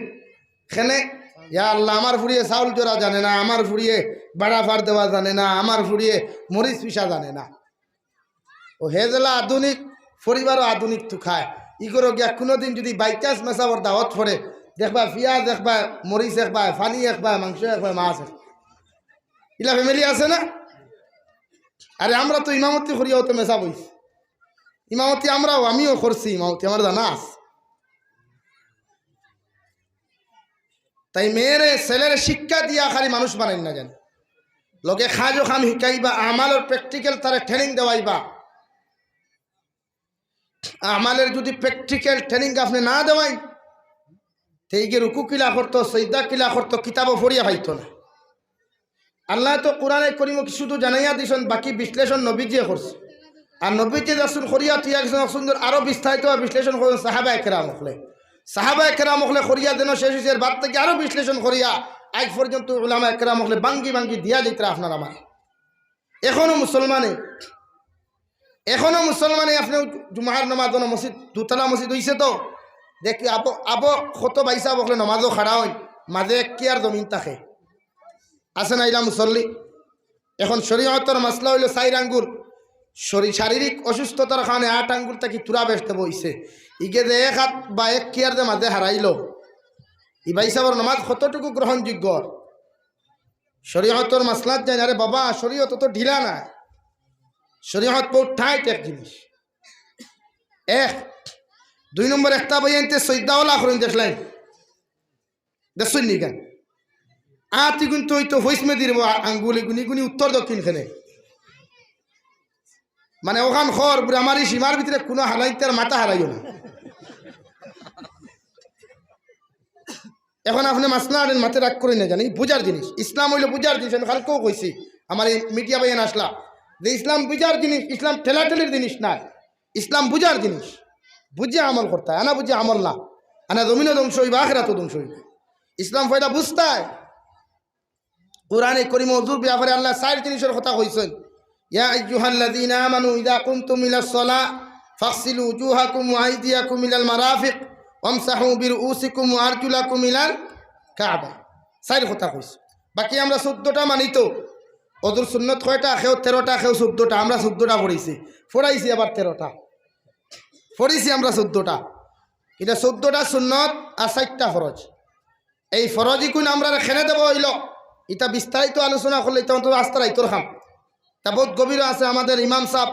খেনে ইয়া আল্লাহ আমার ফুরিয়ে চাউল জোড়া জানে না, আমার ফুরিয়ে বাড়া ফার দেওয়া জানে না, আমার ফুরিয়ে মরিচ পিসা জানে না। ও হেজলা আধুনিক পরিবারও আধুনিক তো খায়। ই করো গিয়া কোনোদিন যদি বাইচান্স মেসাবর দাওয়াত পড়ে দেখবা পিঁয়াজ দেখবা, মরিচ দেখবা, ফানি দেখবা, মাংস দেখবা, মাছ ইলা ফ্যামিলি আছে না। আরে আমরা তো ইমামতি করিয়াও তো মেসা বইছি, ইমামতি আমরাও আমিও করছি ইমামতি, আমার জানা আছে। তাই মেয়েরে ছেলের শিক্ষা দিয়া খালি মানুষ বানাই না, জানি লগে খাজো খাম শিকাইবা, আমালের প্র্যাকটিক্যাল তারা ট্রেনিং দেওয়াইবা। আমালের যদি প্র্যাকটিক্যাল ট্রেনিং আপনি না দেওয়াই তেইগে রুকু কিলা করতো, সৈদা কিলা করতো, কিতাবও ফরিয়া পাইতো না। আল্লাহ তো কোরআনে করিম শুধু জানাইয়া দিছেন, বাকি বিশ্লেষণ নবীজিয়ে করছে। আর নবীজি যখন করিয়া তুই একজন সুন্দর আরো বিস্তারিত বিশ্লেষণ করেন সাহাবা একরাম হলে, সাহাবা একরাম হলে করিয়া যেন শেষ হয়েছে বাদ থেকে আরো বিশ্লেষণ করিয়া আজ পর্যন্ত উলামা একরাম হলে বাঙ্গি বাঙ্গি দিয়া যেত আপনার আমার। এখনো মুসলমানে আপনি জুমার নামাজ মসজিদ দুতলা মসজিদ হয়েছে তো দেখি আবো কত বাইসা বকলে নমাজও খাড়া হয়, মাঝে কি আর জমিন থাকে আছে না ইলা মুসল্লি। এখন শরীয়তের মাসলা হইল 4 আঙ্গুল, শারীরিক অসুস্থতার কারণে 8 আঙ্গুল থাকি তুরা বেসতে বইছে, ইগে যে 1 হাত বা 1 কিয়ার যে মাঝে হারাইল, ই বাইসাবর নমাজ কতটুকু গ্রহণযোগ্য? শরীয়তর মাসলাত জানি, আরে বাবা শরীয়ত তো ঢিলা না, শরীয়ত বহুত ঠাইট এক জিনিস। এক 2 নম্বর একটা বই আনতে সৈদাওয়ালা করেন দেখলেন, দেখছেন নি কেন আতি কিন্তু ওই তো হইসমে দিব আঙ্গুলি গুনি গুনি উত্তর দক্ষিণ খেলে, মানে ওখান খর বুড়ে আমার এই সীমার ভিতরে কোনো হালাইতে আর মাথা হারাইও না। এখন আপনি মাসলা আনেন মাথায় রাগ করে না, জানি বুঝার জিনিস, ইসলাম হইলো বুঝার জিনিস। আমি কালকেও কইছি আমার এই মিডিয়া বাইন আসলা যে ইসলাম বুঝার জিনিস, ইসলাম ঠেলাঠেলির জিনিস না, ইসলাম বুঝার জিনিস। বুঝে আমল করতে হয়, আনা বুঝে আমল না, আনা জমিনও ধ্বংস হইবে আখিরাতও ধ্বংস হইবে। ইসলাম ফয়দা বুঝতে হয়। কোরআনে করিম ওযুর ব্যাপারে আল্লাহ 4 জিনিসের কথা কইছেন, ইয়া আইয়ুহাল্লাযীনা আমানু ইযা কুনতুম ইলাস সালাহ ফাগসিলু উজুহাকুম ওয়া আইদিয়াকুম ইলাল মারাফিক ওয়ামসাহু বিরুউসিকুম ওয়া আরজুলাকুম ইলাল কাবা। 4 কথা কইছে। বাকি আমরা 14টা মানি তো, ওযুর সুন্নত কয়টা? খেও 13টা, খেও 14টা। আমরা 14টা পড়াইছি, পড়াইছি আবার 13টা, পড়াইছি আমরা 14টা। এটা 14টা সুন্নত আর 4টা ফরজ। এই ফরজি কোন আমরা খেলে দেবো হইল, এটা বিস্তারিত আলোচনা করলে এটা অন্তত আস্তা রাইতর খাম, তা বহুত গভীর আছে। আমাদের ইমাম সাহ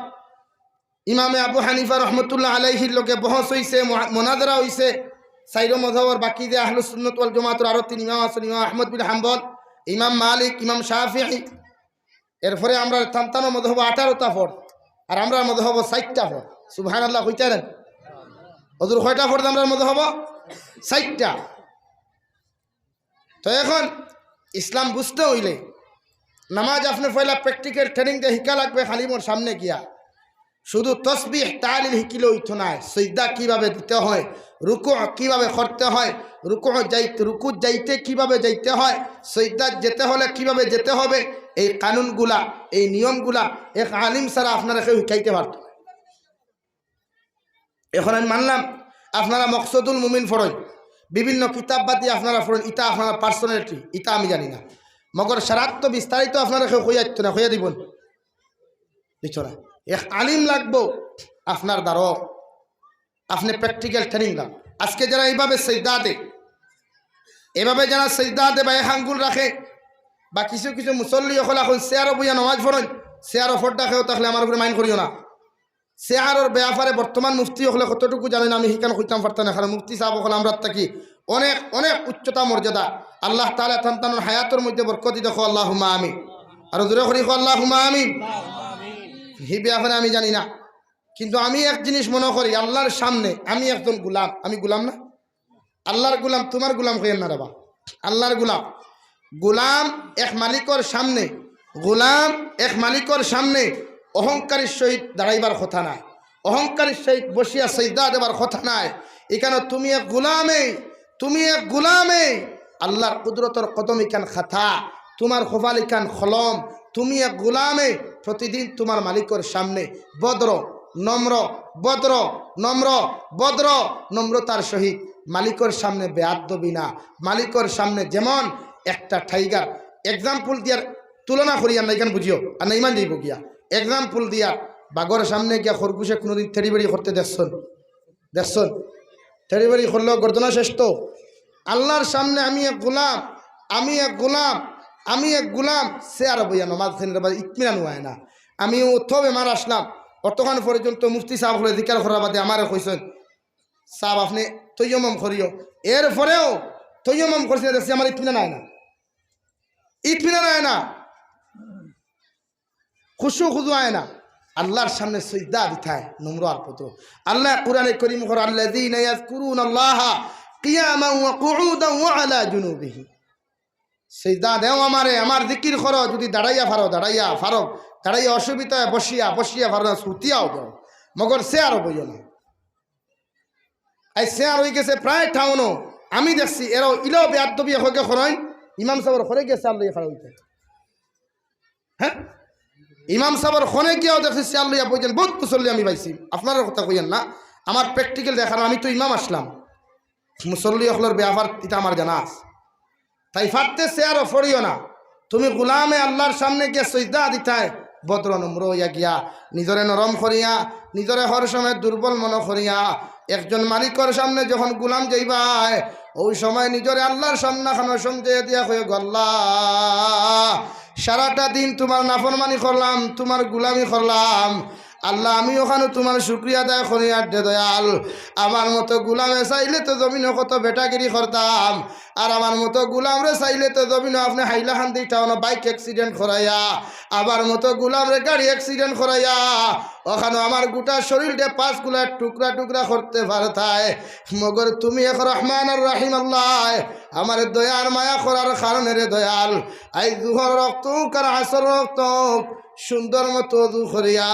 ইমামে আবু হানিফা রহমতুল্লাহ আলাইহির লোকে বহস হইছে, মোনাজারা হইছে 4 মযহাবের। বাকি যে আহলুস সুন্নাত ওয়াল জামাতের আরো 3 ইমাম আছেন, ইমাম আহমদ বিন হাম্বল, ইমাম মালিক, ইমাম শাফিঈ। এরপরে আমরা তান্তানো মযহাব 18টা ফরজ, আর আমরা মযহাব 4টা ফরজ। সুবহানাল্লাহ কইতারেন হুজুর কয়টা ফরজ আমরা মযহাব? 4টা। তো এখন ইসলাম বুঝতে হইলে নামাজ আপনি পয়লা প্র্যাকটিক্যাল ট্রেনিং দিয়ে শিকা লাগবে। খালি মোর সামনে গিয়া শুধু তসবিহ তাহলিল শিকিলে হইতো না, সিজদা কিভাবে দিতে হয়, রুকু কিভাবে করতে হয়, রুকু যাইতে কিভাবে যাইতে হয়, সিজদা যেতে হলে কিভাবে যেতে হবে, এই কানুনগুলা এই নিয়মগুলা এক আলিম ছাড়া আপনারা কেউ শিখাইতে পারত। এখন আমি মানলাম আপনারা মকসদুল মুমিন ফরজ বিভিন্ন কিতাব বাদ দিয়ে আপনারা ফরজ, ইটা আপনারা পার্সোনালিটি, ইটা আমি জানি না, মগর সারাত্ম বিস্তারিত আপনারা কেউ হইয়া দিত না, হইয়া দিবেন বিছরা। এক আলিম লাগবো আপনার দ্বারা, আপনি প্র্যাকটিক্যাল ট্রেনিং লাগ। আজকে যারা এইভাবে সিজদা দেয়, এভাবে যারা সিজদা দেয় বা এক আঙ্গুল রাখে, বা কিছু কিছু মুসল্লি হল এখন চেয়ারও বইয়া নামাজ পড়েন, চেয়ারও ফোরটা খেয়েও তাহলে আমার উপরে মাইন্ড করিও না। চেয়ারের ব্যাপারে বর্তমান মুফতি হলে কতটুকু জানেন আমি শিকান হইতাম পারতাম না, কারণ মুফতি সাহেব হল আমরা থাকি অনেক অনেক উচ্চতা মর্যাদা। আল্লাহ তাআলা সন্তানের হায়াতের মধ্যে বরকতি দেখো, আল্লাহুম্মা আমিন। আর জোরে করি আল্লাহুম্মা আমিন। এই ব্যাপারে আমি জানি না, কিন্তু আমি এক জিনিস মনে করি, আল্লাহর সামনে আমি একজন গুলাম। আমি গুলাম না? আল্লাহর গুলাম, তোমার গুলাম হইয়েন না রে বা, আল্লাহর গুলাম। গুলাম এক মালিকর সামনে, গুলাম এক মালিকর সামনে অহংকারীর সহিত দাঁড়াইবার কথা নাই, অহংকারীর সহিত বসিয়া সিজদা দেবার কথা নাই। এখানে তুমি এক গুলামে, তুমি এক গুলামে আল্লাহর কুদরতর কদম ইকান খাতা, তোমার খোফাল ইকান খলম। তুমি এক গুলামে প্রতিদিন তোমার মালিকের সামনে বদ্র নম্র, বদ্র নম্র, বদ্র নম্রতার সহিত মালিকের সামনে বেয়াদবি না। মালিকের সামনে যেমন একটা টাইগার, এক্সাম্পল দিয়ার তুলনা করিয়া না, এখানে বুঝিও আর না ইমান যাইব গিয়া। এক্সাম্পল দিয়া বাঘর সামনে গিয়া খরগোশে কোনোদিন থেড়িবেড়ি করতে দেখছেন? দেখছেন? থেড়িবেড়ি করলেও গর্দনা শেষ তো। আল্লাহর সামনে আমি এক গোলাম, আমি এক গোলাম, আমি এক গোলাম। সে আর বইয়া নমাজ ইতমিনান হয় না। আমি উৎসব এমার আসলাম, অতক্ষণ পর্যন্ত মুফতি সাহেব হলে জিকার করার বাদে আমারে কইছেন সাহেব আপনি তৈয়মম করিও। এরপরেও তৈয়মম করছি দেখছি আমার ইতমিনান হয় না, ইতমিনান হয় না, খুশু খুজু হয় না। আল্লাহর সামনে সিজদা দিতায় নম্র আর পুত্র। আল্লাহ কুরআনে কারীম করে আল্লাযীনা ইয়াযকুরুনাল্লাহা কিয়ামান ওয়া কুউদান ওয়া আলা জুনুবিহি। সিজদা দেও আমারে, আমার জিকির করো। যদি দাঁড়াইয়া ফারো দাঁড়াইয়া ফারো, দাঁড়াইয়া অসুবিধা বসিয়া বসিয়া ফারো, সুতিয়াও দাও, মগর সে আরো বইও না। এই সে আর হয়ে গেছে প্রায় ঠাউনো। আমি দেখছি এরাও ইলো বেয়াদবি হয়ে খরই ইমাম সাহেবের ঘরে গেছে আল্লাহ খারাপ হইতে। হ্যাঁ, ইমাম সাহেবের খনে গিয়েও দেখছি চেয়ার লইয়া বইতেন। বহুত মুসল্লি আমি পাইছি, আপনার কথা কইয়েন না, আমার প্র্যাকটিক্যাল দেখানো। আমি তো ইমাম আসলাম, মুসল্লি হলের ব্যাপার এটা আমার জানা আছে। তাই ফাটতে চেয়ারও ফরিও না। তুমি গুলামে আল্লাহর সামনে গিয়ে সিজদা দিতায় বদ্র নম্র হইয়া গিয়া, নিজরে নরম করিয়া, নিজরে হর সময় দুর্বল মনে করিয়া, একজন মালিকর সামনে যখন গুলাম যাইবায় ওই সময় নিজরে আল্লাহর সামনে খানো সমঝে দিয়া হয়ে গল্লা সারাটা দিন তোমার নাফরমানি করলাম, তোমার গুলামি করলাম, আল্লাহ আমি ওখানে তোমার শুক্রিয়া আদায় করি। আর দয়াল আমার মতো গুলামে চাইলে তো জমিনে কত বেটাগিরি করতাম, আর আমার মতো গুলাম রে চাইলে তো জমিনে আপনি হাইলাকান্দি টাউন বাইক অ্যাক্সিডেন্ট করাইয়া, আমার মতো গুলাম রে গাড়ি অ্যাক্সিডেন্ট করাইয়া ওখানে আমার গোটা শরীরটা 5 গুলার টুকরা টুকরা করতে পারতায়। মগর তুমি এক রহমান আর রাহিম আল্লাহ, আমার দয়ার মায়া করার কারণে রে দয়াল আই দুহর রক্ত কার আসর রক্ত সুন্দর মতো অজু করিয়া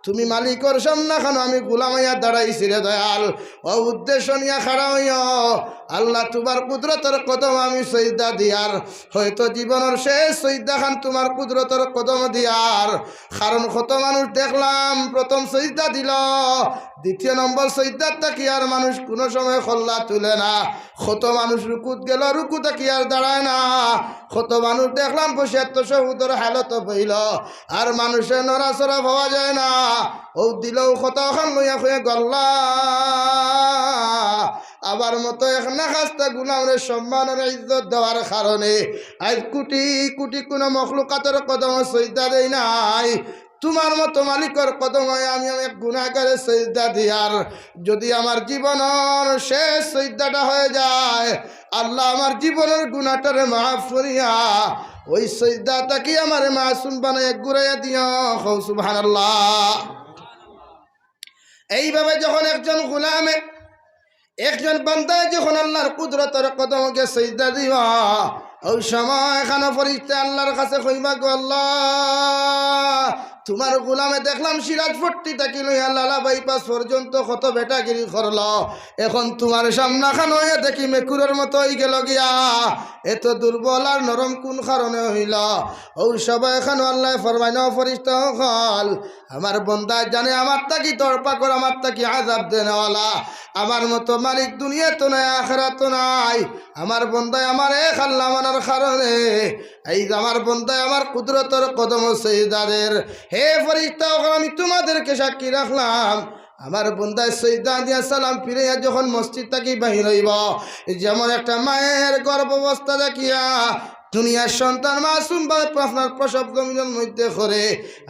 তুমি মালিকর সামনে খানো আমি গুলামাইয়া দাঁড়াইছি রে দয়াল। ও উদ্দেশ্য নিয়ে খাড়া হইয়া আল্লাহ তোমার কুদরতের কদম আমি সজদা দিয়ার, হয়তো জীবনের শেষ সজদা খান তোমার কুদরতের কদম দিয়ার। কারণ কত মানুষ দেখলাম প্রথম সজদা দিল, দ্বিতীয় নম্বর সজদার তাকি আর মানুষ কোনো সময় খল্লা তুলে না। কত মানুষ রুকুত গেল, রুকু তাকি আর দাঁড়ায় না। কত মানুষ দেখলাম বসে এত সহুদর হালত হইল, আর মানুষের নড়াচড়া পাওয়া যায় না। ও দিলেও কত খান লইয়া খুঁয়ে গল্লা আবার মতো এখানে খাস্তা গুলামের সম্মানের ইজ্জত দেওয়ার কারণে আজ কোটি কোটি কোনো মখলুকাতের কদম সজদা দেই নাই। তোমার মতো মালিকের কদম আমি এক গুনাহগারের সজদা দিয়ার। যদি আমার জীবনের শেষ সজদাটা হয়ে যায়, আল্লাহ আমার জীবনের গুনাহটারে মাফ করিয়া ওই সজদাটা কি আমার মাসুম বানায় ঘুরাইয়া দিও। সুবহানাল্লাহ। এইভাবে যখন একজন গোলামে একজন বান্দায় যখন আল্লাহর কুদরতের কদমকে সিজদা দিবা, ওই সময় এখানে ফরিস্তা আল্লাহর কাছে কইবা গো আল্লাহ তোমার গোলামে দেখলাম সিরাজপট্টি থাকি লইয়া লালা বাইপাস পর্যন্ত কত বেটাগিরি করল, এখন তোমার সামনা খান হইয়া দেখি মেকুরের মতো হয়ে গেল গিয়া, এত দুর্বল আর নরম কোন কারণে হইল। ও সবাই এখন আল্লাহ ফরমাইন ফরিস্তা হল আমার বন্দা জানে আমার তাকি তর্পা কর, আমার তাকি আযাব দেনওয়ালা, আমার মতো মালিক দুনিয়া তো নাই আখিরাত তো নাই। আমার বন্দায় আমার এক আল্লাহ মানার কারণে এই আমার বন্দায় আমার কুদরতের কদম সিজদাদের। হে ফরিস্তা আমি তোমাদেরকে সাক্ষী রাখলাম, আমার বন্দায় সিজদা দিয়া সালাম ফিরাইয়া যখন মসজিদ থেকে বাহির হইব, যেমন একটা মায়ের গর্ভাবস্থা দেখিয়া দুনিয়ার সন্তান মাসুম আপনার প্রসব জমিনের মধ্যে করে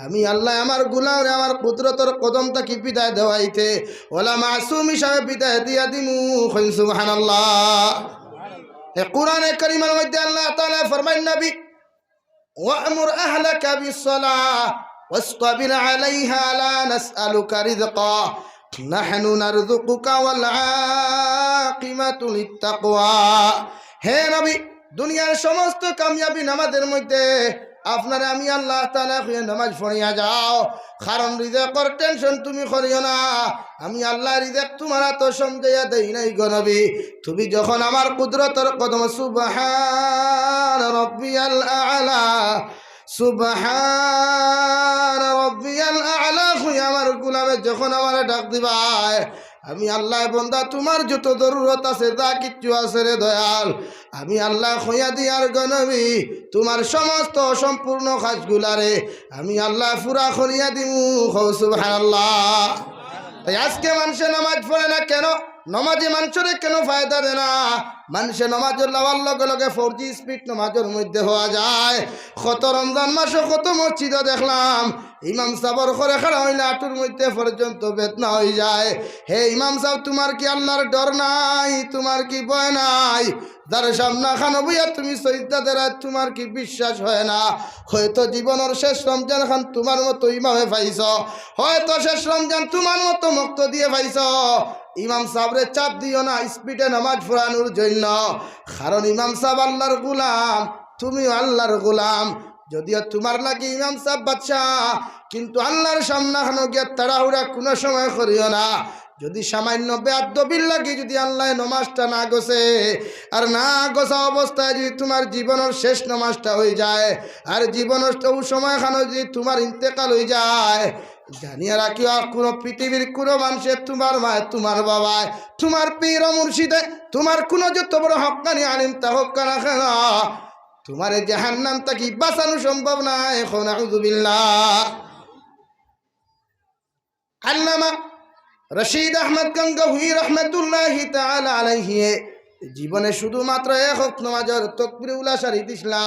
আমি আল্লাহ আমার গুলামরে আমার কুদরতের কদম তাকি বিদায় দেওয়াইতে ওলা মাসুম হিসাবে বিদায় দিয়া দিমু। সুবহানাল্লাহ। কোরআনে কারীমের মধ্যে আল্লাহ তাআলা ফরমায় নবী ওয়া'মুর আহলাকা বিস-সালাহ ওয়াসতাবির আলাইহা লা নাসআলুকা রিজকা নাহনু নারযুকুকা ওয়াল আকিবাতু লিত-তাকওয়া। হে নবী দুনিয়ার সমস্ত কামিয়াবি নামাজের মধ্যে আপনারা আমি আল্লাহ তাআলা কইয়া নামাজ পড়িয়া যাও, কারণ রিজেকের টেনশন তুমি করিও না, আমি আল্লাহ রিজেক তোমার তো সমঝাইয়া দেই নাই গো নবী। তুমি যখন আমার কুদরতের কদম সুবহান রাব্বিয়াল আ'লা সুবহান রাব্বিয়াল আ'লা কইয়া আমার গোলামে যখন আমার ডাক দিবাই, আমি আল্লাহ বন্দা তোমার যত জরুরত আছে যা কিচ্ছু আছে রে দয়াল আমি আল্লাহ খইয়া দিয়ার গনবী তোমার সমস্ত অসম্পূর্ণ কাজগুলারে আমি আল্লাহ পুরা করিয়া দিমু। সুবহানাল্লাহ। তাই আজকে মানুষে নামাজ পড়ে না কেন? নমাজে মানুষের কেন ফায়দা দেয় না? মানুষে নমাজের লাওয়ার লগে লগে 4G স্পিড নমাজের মধ্যে হওয়া যায়। কত রমজান মাসে কত মসজিদে দেখলাম ইমাম সাহর করে খাড়া হইলে আঁটুর মধ্যে পর্যন্ত বেদনা হয়ে যায়। হে ইমাম সাহেব তোমার কি আল্লাহর ডর নাই? তোমার কি ভয় নাই? যার সামনা খান বইয়া তুমি সজদা দেরা তোমার কি বিশ্বাস হয় না? হয়তো জীবনের শেষ রমজান খান তোমার মতো ইমামে পাইছ, হয়তো শেষ রমজান তোমার মতো মুক্ত দিয়ে পাইছ। ইমাম সাহেবরে চাপ দিও না স্পিডে নামাজ পড়ানোর জন্য, কারণ ইমাম সাহেব আল্লাহর গোলাম, তুমিও আল্লাহর গোলাম। যদিও তোমার লাগে ইমাম সাহেব বাদশাহ, কিন্তু আল্লাহর সামনা খানো গিয়া তাড়াহুড়া কোনো সময় করিও না। যদি সামান্য বেয়াদবির লাগে যদি আল্লাহ নমাজটা না গোছে আর না গোছা অবস্থায় যদি তোমার জীবনের শেষ নমাজটা হয়ে যায় আর জীবনের সময় খানো যদি তোমার ইন্তেকাল হয়ে যায়, জানিয়ে রাখিও কোনো পৃথিবীর কোনো মানুষের তোমার মায় তোমার বাবায় তোমার পীর মুর্শিদে তোমার কোনো যত বড় হক্কানি আলিম তা হক্কা রাখে না, তোমার জাহান্নাম থেকে বাঁচানো সম্ভব না। এখন আউযুবিল্লাহ। আল্লামা রশিদ আহমদ গঙ্গোহী রহমতুল্লাহি তাআলা আলাইহি জীবনে শুধুমাত্র এক ওয়াক্ত নামাজের তাকবীর উলা সারি দিছলা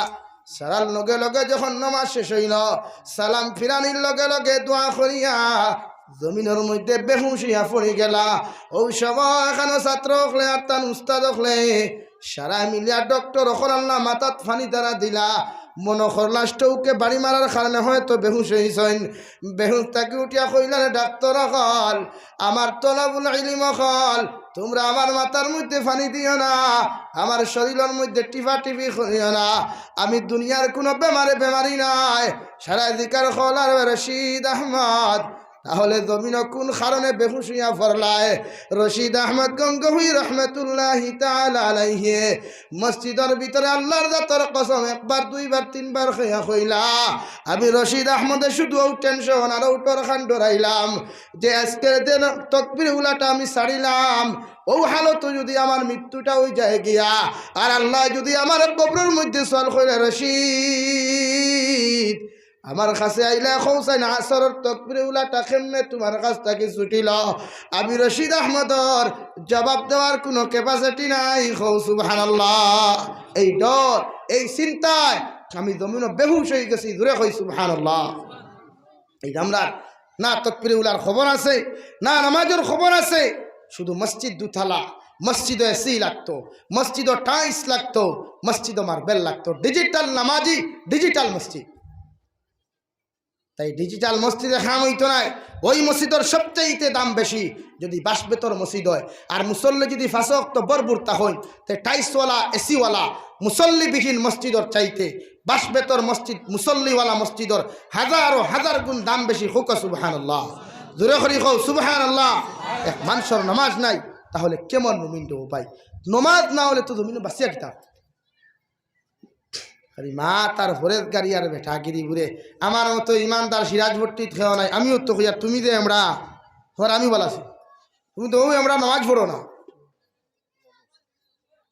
সারার লগে লগে যখন নামাজ শেষ হইল সালাম ফিরানির লগে লগে দোয়া করিয়া জমিনের মধ্যে বেহুশ হইয়া পড়ে গেলা। ওই সময় এখানে ছাত্র হলে আর তার উস্তাদ হলে সারা মিলিয়া ডক্টর ওখর আল্লাহ মাথাত ফানি দ্বারা দিলা মনে করলা স্ট্রোকে বাড়ি মারার কারণে হয়তো বেহুশ হয়েছেন। বেহুশ তাকে উঠিয়া কইলেন ডাক্তার হল আমার তলাবুল ইলিম হল তোমরা আমার মাথার মধ্যে ফানি দিও না, আমার শরীরের মধ্যে টিফা টিফি করিও না, আমি দুনিয়ার কোনো বেমারি নাই। সারা দিকার হল আর রশিদ আহমদ তাহলে জমিন কোন কারণে বেহুশ হইয়া পড়লায়? রশিদ আহমদ গঙ্গোহী রাহমাতুল্লাহি তাআলা আলাইহি মসজিদের ভিতরে আল্লাহর জাতের কসম একবার দুইবার তিনবার খাইয়া কইলা আমি রশিদ আহমদের শুধু টেনশন আর উঠর খান ডরাইলাম যে আজকের দিন তাকবীর উলাটা আমি ছাড়িলাম ও হালত যদি আমার মৃত্যুটা হয়ে যায় গিয়া আর আল্লাহ যদি আমার কবরের মধ্যে সওয়াল করে রশিদ আমার কাছে আইলা খৌসাই না আসরের তাকবীর উলাটা কেমনে তোমার কাছ থেকে ছুটিল? আমি রশিদ আহমদর জবাব দেওয়ার কোনো ক্যাপাসিটি নাই। খৌ সুবহানাল্লাহ। এই ডর এই চিন্তায় আমি জমিন বেহুশ হয়ে গেছি। দূরে কই সুবহানাল্লাহ। এই আমরা না তাকবীর উলার খবর আছে না নামাজের খবর আছে, শুধু মসজিদ দুতলা, মসজিদে এসি লাগতো, মসজিদে টাইলস লাগতো, মসজিদে মার্বেল লাগতো, ডিজিটাল নামাজি ডিজিটাল মসজিদ। তাই ডিজিটাল মসজিদে খাম হইতো নাই, ওই মসজিদের সবচাইতে দাম বেশি যদি বাসবেতর মসজিদ হয় আর মুসল্লি যদি ফাঁসক্ত বরবুরতা হয় তাই টাইসওয়ালা এসিওয়ালা মুসল্লিবিহীন মসজিদর চাইতে বাসবেতর মসজিদ মুসল্লিওয়ালা মসজিদর হাজারো হাজার গুণ দাম বেশি। হোক সুবহানাল্লাহ। জোরে করি হোক সুবহানাল্লাহ। এক মানুষের নামাজ নাই তাহলে কেমন মুমিন দেবো ভাই? নমাজ না হলে তো জমিন বাঁচিয়া কিতাব মা তার ভোরের গাড়ি আর বেঠা গিরি ঘুরে আমার মতো ইমানদার সিরাজ ভর্তি খেও নাই। আমিও তো কইয়া তুমি যে আমরা হর আমি বলাছি তুমি তো আমরা নামাজ পড়ো না,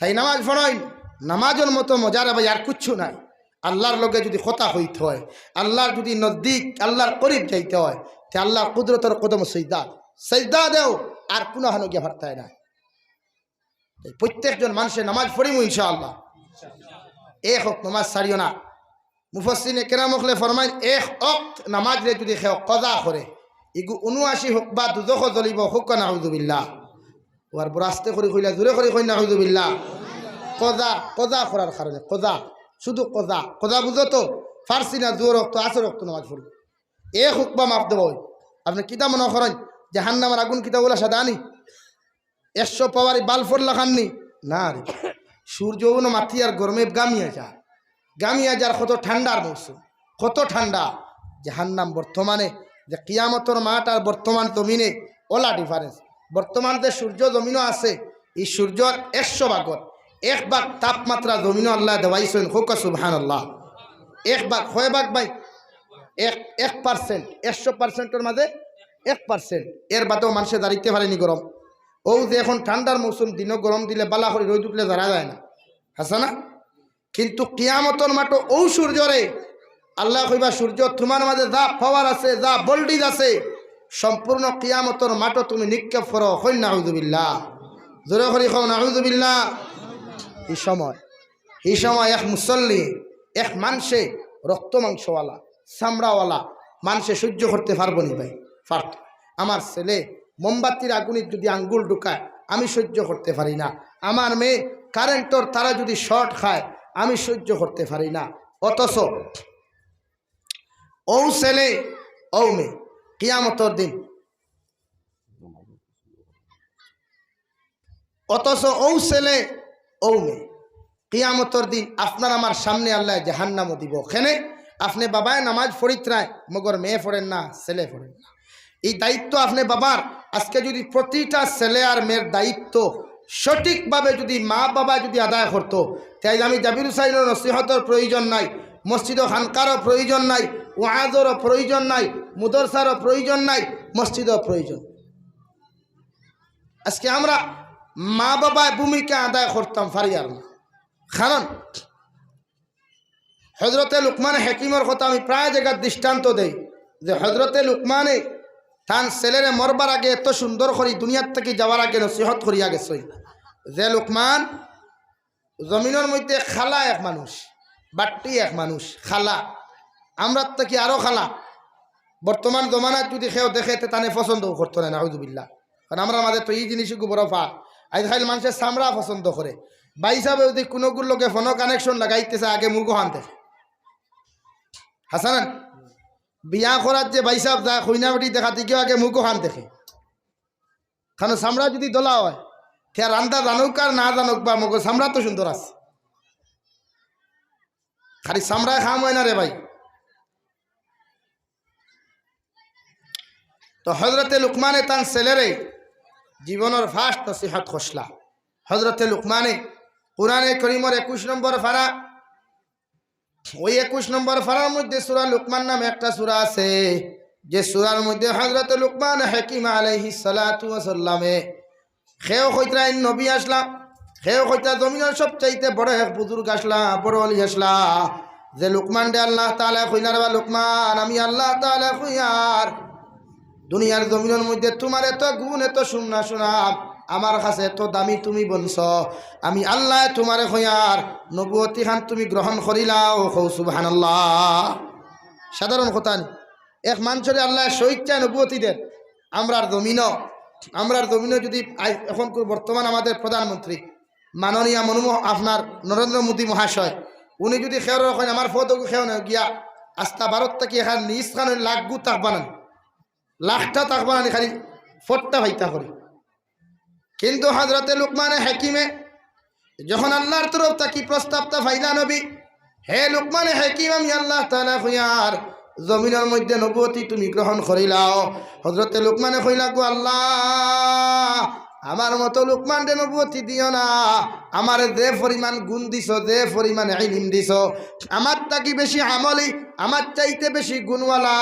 তাই নামাজ পড়াই নামাজের মতো মজার ভাই আর কিচ্ছু নাই। আল্লাহর লগে যদি কথা হইতে হয়, আল্লাহর যদি নজদিক আল্লাহর করিব যাইতে হয় তে আল্লাহর কুদরতের কদম সজদা দেও আর কোনো হানো গিয়া ভারতায় না। প্রত্যেকজন মানুষের নামাজ পড়িমু ইনশাআল্লাহ। এক ওয়াক্ত নামাজ ছাড়িও না। মুফাসসিরিনে কেরাম হলে ফরমাইন এক ওয়াক্ত নামাজ রে যদি খেও কজা করে ইগু ৭৯ হোক বা দুজখ জ্বলিব হোক নাউযুবিল্লাহ। ওর বড় আস্তে করে কইলা জোরে করে কই নাউযুবিল্লাহ। কজা করার কারণে কজা শুধু কজা বুঝো তো ফার্সি না জোর রক্ত আসর রক্ত নামাজ পড়বে এক হোক বা মাপ দেব। আপনি কিতা মনে করেন জাহান্নামের আগুন কিতা বলা সাদা আনি ১০০ পাওয়ারি বালফর লাখাননি না রে। সূর্য মাথি আর গরমে গামিয়া যার কত ঠান্ডার মৌসুম, কত ঠান্ডা। জাহান্নাম বর্তমানে যে কিয়ামতর মাঠ আর বর্তমান জমিনে ওলা ডিফারেন্স। বর্তমান যে সূর্য জমিনও আছে এই সূর্যর ১০০ ভাগর ১ ভাগ তাপমাত্রা জমিনও আল্লাহ দেওয়াইছেন। হোক সুবহানাল্লাহ। ১ ভাগ কয় ভাগ ভাই? ১%। ১০০%-এর মাঝে 1%। এর বাদেও মানুষে দাঁড়িতে পারেনি গরম। ও যে এখন ঠান্ডার মৌসুম দিনও গরম দিলে বালা করে রোদ উঠলে দাঁড়া যায় না, হাসা না? কিন্তু কিয়ামতর মাঠও ও সূর্যরে আল্লাহ কইবা সূর্য তোমার মাঝে যা পাওয়ার আছে যা ভোল্টেজ আছে সম্পূর্ণ কিয়ামতর মাঠও তুমি নিক্ষেপ করো। হই নাউযুবিল্লাহ। জোরে করি খাও নাউযুবিল্লাহ। এই সময় এক মুসল্লি এক মানুষে রক্ত মাংসওয়ালা চামড়াওয়ালা মানুষে সহ্য করতে পারবো নি ভাই? পারত। আমার ছেলে মোমবাতির আগুনে যদি আঙ্গুল ঢুকায় আমি সহ্য করতে পারি না। আমার মেয়ে কারেন্টর তারা যদি শর্ট খায় আমি সহ্য করতে পারি না। অথচ ও ছেলে ও মেয়ে কিয়ামতের দিন, অথচ ও ছেলে ও মেয়ে কিয়ামতের দিন আপনার আমার সামনে আল্লাহ জাহান্নামও দিব। ওখানে আপনি বাবায় নামাজ পড়িত্রায় মগর মেয়ে পড়েন না, ছেলে পড়েন না। এই দায়িত্ব আপনি বাবার আজকে যদি প্রতিটা ছেলে আর মেয়ের দায়িত্ব সঠিকভাবে যদি মা বাবা যদি আদায় করতো তাই আমি জাবির হুসাইনের নসিহতের প্রয়োজন নাই, মসজিদ ও খানকারও প্রয়োজন নাই, ওয়াজেরও প্রয়োজন নাই, মুদরসারও প্রয়োজন নাই, মসজিদও প্রয়োজন। আজকে আমরা মা বাবার ভূমিকা আদায় করতাম পারি আর না। কারণ হজরতে লুকমান হাকিমের কথা আমি প্রায় জায়গার দৃষ্টান্ত দেই যে হজরতে লুকমানে তান ছেলেরে মরবার আগে এত সুন্দর করি দুনিয়ার থেকে যাওয়ার আগে নসিহত করিয়া গেছে যে লুকমান জমিনের মধ্যে খালা এক মানুষ, বাট্টি এক মানুষ, খালা। আমরা তো কি আরো খালা। বর্তমান জমানায় যদি কেউ দেখে তানে পছন্দও করতো না, নাউযুবিল্লাহ। কারণ আমরা আমাদের তো এই জিনিসগুলো বড় পা আজকাল মানুষের চামড়া পছন্দ করে। ভাই সাহেব যদি কোনোগুলোর লোকে ফোন কানেকশন লাগাইতেছে আগে মুখ হান দেখে। হাসান বিয়া করার যে ভাই সাহেব যা কইনা বেটি দেখাতে কেউ আগে মুখ হান দেখে। কারণ চামড়া যদি দোলা হয় তে রান্দা জানুক আর না জানুক বা মগর চামড়া তো সুন্দর আছে, খালি চামড়ায় খাম হয় না রে ভাই। তো হজরতে লুকমানে তান ছেলেরে জীবনের ফার্স্ট নসিহত খসলা। হজরতে লুকমানে কুরআনে করিমর 21 নম্বর ফারা, ওই 21 নম্বর ফারার মধ্যে সূরা লুকমান নামে একটা সূরা আছে, যে সূরার মধ্যে হজরতে লুকমান হাকিম আলাইহিস সালাতু ওয়াস সালামে খেও কইতরা নবী আসলা, খেও কইতা জমিনের সবচাইতে বড় এক বুজুর্গ আসলা, বড় ওলি আসলা, যে লুকমান দে আল্লাহ তাআলা কইনার বা লুকমান আমি আল্লাহ তাআলা কইয়ার দুনিয়ার জমিনের মধ্যে তোমার এত গুণ এত শুননা শোনাম, আমার কাছে এত দামি তুমি বনছ, আমি আল্লাহ তোমারে কইয়ার নবুয়তি খান তুমি গ্রহণ করিলাও, কও সুবহানাল্লাহ। সাধারণ কথা নি, এক মানুষের আল্লাহ স্বেচ্ছায় নবুয়তি দেন। আমরার জমিনও যদি এখন বর্তমান আমাদের প্রধানমন্ত্রী মাননীয় আপনার নরেন্দ্র মোদী মহাশয়, উনি যদি খেয়াল রাখেন আমার ফটো খেয়ে না গিয়া আস্তা ভারত থেকে এখান নিজ খান লাখগু তাক বানান, লাখটা তাক বানানি খালি ফটটা ভাইতা করি। কিন্তু হযরতে লুকমানে হাকিমে যখন আল্লাহর তরফ থেকে প্রস্তাবটা ফাইলা নবী, হে লুকমানে হাকিম আমি আল্লাহ তাআলা কইয়ার জমিনের মধ্যে নবুয়তি তুমি গ্রহণ করিলাও। হযরতে লুকমানে কইলা গো আল্লাহ আমার মতো লুকমান দে নবুয়তি দিও না, আমার যে পরিমাণ গুণ দিছ, যে পরিমাণ ইলম দিছ, আমার তাকি বেশি আমলি, আমার চাইতে বেশি গুণওয়ালা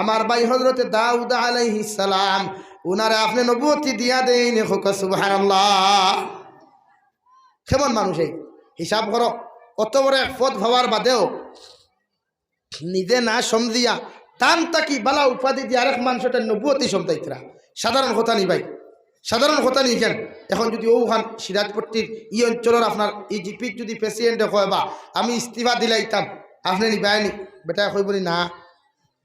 আমার ভাই হযরতে দাউদ আলাইহিস সালাম, উনারে আপনি নবুয়তি দিয়া দেন, সুবহানাল্লাহ। কেমন মানুষ এই হিসাব করো, অত বড় এক পদ ভাবার বাদেও নিজে না সমঝিয়া তান তাকি বালা উপাধি দিয়ে আরেক মানুষটা নবুয়তি সমতাইতরা। সাধারণ কথা নি ভাই, সাধারণ কথা নি। কেন এখন যদি ওখান সিরাজপট্টির ই অঞ্চলের আপনার এই জিপির যদি প্রেসিডেন্টে কয় বা আমি ইস্তিফা দিলাইতাম, আপনি নিবায়নি বেটা কইব না,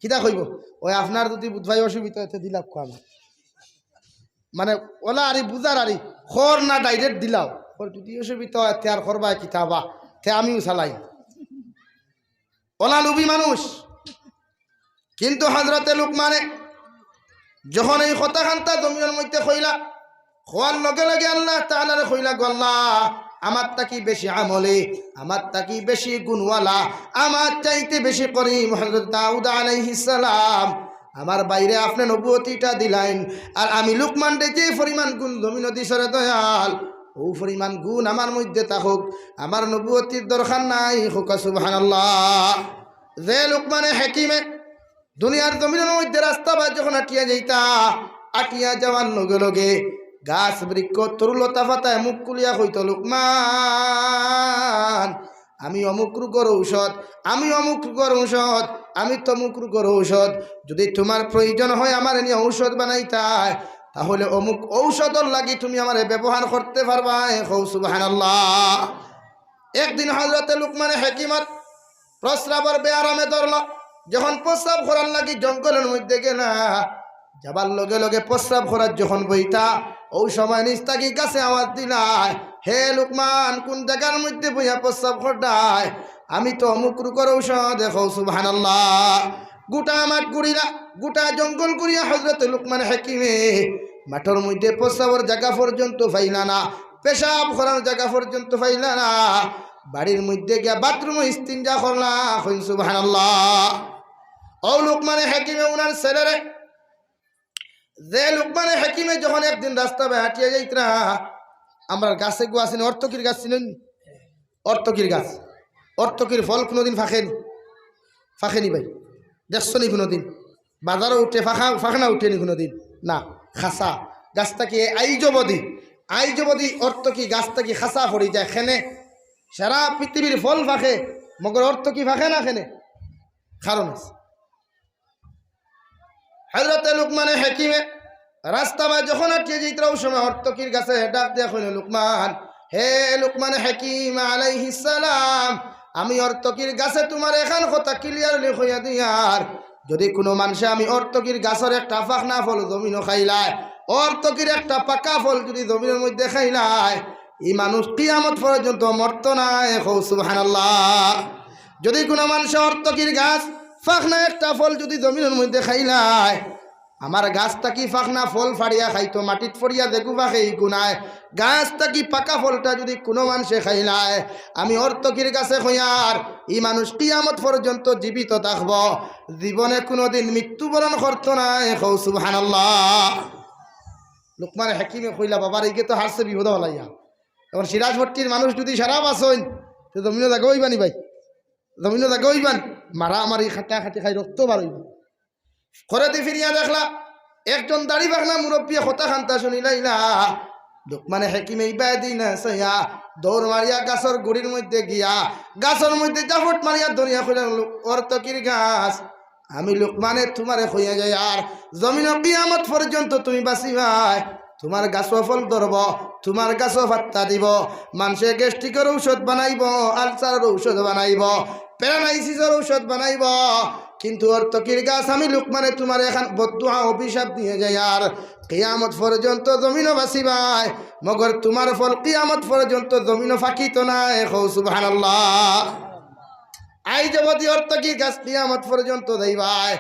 কিতা কইব ওই আপনার যদি বুধবাই অসুবিধা হচ্ছে দিলাম কম, মানে ওলা আরি বুঝার আরি খর না ডাইরেক্ট দিলাও, ওর যদি অসুবিধা হয় তে আর করবা কিতাবা তে আমিও চালাই, ওলা লুবি মানুষ। কিন্তু হযরতে লুকমানে যখন এই কথাখানটা জমিনের মধ্যে কইলা, খোয়ার লগে লগে আল্লাহ তাআলারে কইলা গো আল্লাহ আমার তাকি বেশি আমলে, আমার তাকি বেশি গুণওয়ালা, আমার চাইতে বেশি করিম হযরত দাউদ আলাইহিস সালাম, আমার বাইরে আপনি নবুয়তিটা দিলেন, আর আমি লুকমান রে যে পরিমাণ গুণ জমিন দিছরে দয়াল, ও পরিমাণ গুণ আমার মধ্যে থাকুক, আমার নবুয়তির দরকার নাই, হোক সুবহানাল্লাহ। যে লুকমানে হাকিমে দুনিয়ার জমিনের মধ্যে রাস্তা বা যখন আটিয়া যাইতা, আটিয়া যাওয়ার লগে লগে গাছ বৃক্ষ তরুলতা পাতায় মুখ কুলিয়া কইত লুকমান আমি অমুক রোগের ঔষধ, আমি অমুক রোগের ঔষধ, আমি তমুক রোগের ঔষধ, যদি তোমার প্রয়োজন হয় আমার নিয়ে ঔষধ বানাইতাই, তাহলে অমুক ঔষধর লাগি তুমি আমারে ব্যবহার করতে পারবা, সুবহানাল্লাহ। একদিন হযরতে লুকমানে হাকিমত প্রস্রাবর বেআরামে ধরল, যখন প্রস্রাব করার লাগি জঙ্গলের মধ্যে গেলা, যাবার লগে লগে প্রস্রাব করার যখন বইতা, ওই সময় নিস্তাকি কাছে আওয়াজ দিলাই, হে লুকমান কোন জায়গার মধ্যে বইয়া প্রস্রাব করতায়, আমি তো অমুক রোগের ঔষধ, দেখো সুবহানাল্লাহ। গোটা মাঠ ঘুরিলা, গোটা জঙ্গল ঘুরিয়া হযরতে লুকমান হাকিমে মাঠের মধ্যে প্রস্রাবের জায়গা পর্যন্ত পাইলা না, পেশাব করার জায়গা পর্যন্ত পাইলা না, বাড়ির মধ্যে গিয়া বাথরুমে ইস্তিনজা করলা, সুবহানাল্লাহ। ও লুকমানে হাকিমে উনার ছেলেরে, যে লুকমানে হাকিমে যখন একদিন রাস্তা হাঁটিয়ে যাইতরা, আমরা গাছে গো আসেন অর্থকির গাছ ছিলেন, অর্থকির গাছ, অর্থকির ফল কোনোদিন ফাঁকেনি ভাই, দেখছো নি কোনোদিন বাজারও উঠে ফাঁকনা উঠেনি কোনোদিন না, খাসা গাছটাকে আইজবদি অর্থকি গাছটাকে খাসা পড়ি যায়, খেনে সারা পৃথিবীর ফল ফাঁকে, মগর অর্থকি ফাঁকে না খেনে কারণ আছে। হযরতে লুকমানে হাকিমে রাস্তা বা যখন আটিয়ে যেত সময় অর্থকির গাছে ডাক দেয়া কইল লুকমান হে লুকমান হাকিম আলাইহিস সালাম, আমি অর্তকির গাছে তোমার এখন কথা ক্লিয়ারলি কইয়া দিয়ার, যদি কোনো মানুষে আমি অর্তকির গাছের একটা পাকনা ফল জমিনও খাইলায়, অর্তকির একটা পাকা ফল যদি জমিনের মধ্যে খাইলায়, এই মানুষ কিয়ামত পর্যন্ত মরত না। সুবহানাল্লাহ। যদি কোনো মানুষ অর্তকির গাছ ফাঁকনা একটা ফল যদি জমিনের মধ্যে খাইলায়, আমার গাছটা কি ফাঁকনা ফল ফাড়িয়া খাইতো মাটিত ফড়িয়া দেখু বা সেই গুনায়, গাছটা কি পাকা ফলটা যদি কোনো মানুষে খাইলায়, আমি অর্তকির গাছে খইয়ার এই মানুষ কিয়ামত পর্যন্ত জীবিত থাকব, জীবনে কোনোদিন মৃত্যুবরণ করতো না। সুবহানাল্লাহ। লুকমান হাকিমে কইলা, বাবার এইকে তো হারছে বিপদ হলাইয়া, এখন সিরাজ ভট্টির মানুষ যদি সারা বাসন তো জমিনও জায়গা হইবানি ভাই, জমিনও জায়গা হইবান, মারা আমার এই খাটা খাটি খাই রক্ত বার হইব। ঘরেতে ফিরিয়া দেখলা একজন দাড়ি বাগনা মুরব্বী হতা খান্তা শুনিলাইলা, লুকমানে হাকিমে ইবাদি না সইয়া দৌড় মারিয়া গাছর গুড়ির মধ্যে গিয়া গাছর মধ্যে জাফট মারিয়া ধরিয়া কইলেন, অর্তকির গাছ, আমি লুকমানে তোমারে হইয়া যাই আর জমিন কিয়ামত পর্যন্ত তুমি বাঁচিবাই, তোমার গাছও ফল ধরব, তোমার গাছও পাত্তা দিব, মানুষের গ্যাস্ট্রিকের ঔষধ বানাইব, আলসারের ঔষধ বানাইব, প্যারালাইসিসের ঔষধ বানাইব, কিন্তু অর্তকির গাছ আমি লুকমানে তোমার এখন বদদুয়া অভিশাপ দিয়ে যাই আর কিয়ামত পর্যন্ত জমিনও বাঁচিবাই, মগর তোমার ফল কিয়ামত পর্যন্ত জমিনও ফাঁকিত না। সুবহানাল্লাহ। আই যাবতী অর্তকির গাছ কিয়ামত পর্যন্ত দেইবাই,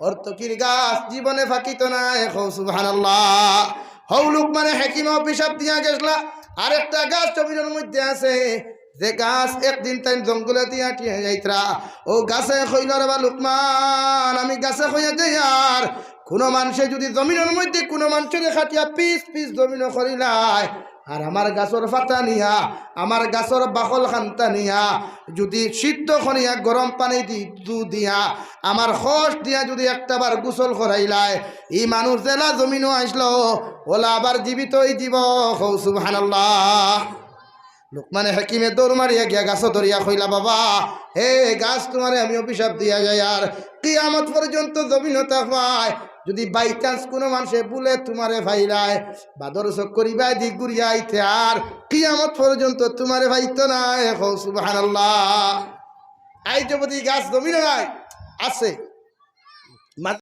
অর্তকির গাছ জীবনে ফাঁকিত না। সুবহানাল্লাহ। হৌ লুকমানে হাকিম অভিশাপ দিয়া গেছলা, আরেকটা গাছ জমিনের মধ্যে আছে, যে গাছ একদিন তাই জঙ্গলে দিয়া টিয়া যাইতরা, ও গাছে কইল, রে বা লুকমান, আমি গাছে কইয়া যাই আর কোনো মানুষে যদি জমিনের মধ্যে কোনো মানুষের খাটিয়া পিস পিস জমিন করিলাই, আর আমার গাছর ফাতা নিয়া আমার গাছর বাকল খান্তা নিয়া যদি সিদ্ধ করিয়া গরম পানি দিয়া আমার খোস দিয়া যদি একটাবার গোসল করাইলাই, এই মানুষ জেলা জমিনও আসলো ওলা আবার জীবিত জীব। সুবহানাল্লাহ। লুকমানে হাকিমে দৌড় মারিয়া গিয়া গাছ ধরিয়া কইলা, বাবা হে গাছ, তোমারে আমি অভিশাপ দিয়া যাই আর কিয়ামত পর্যন্ত জমিন থাকবাই, যদি বাই চান্স কোনো মানুষে বলে তোমারে ভাইলাই বাদর চক করিবা দিক ঘুরিয়া আইতে আর কিয়ামত পর্যন্ত তোমারে ভাইতো না। সুবহানাল্লাহ। আই যদি গাছ জমিনে নাই আছে।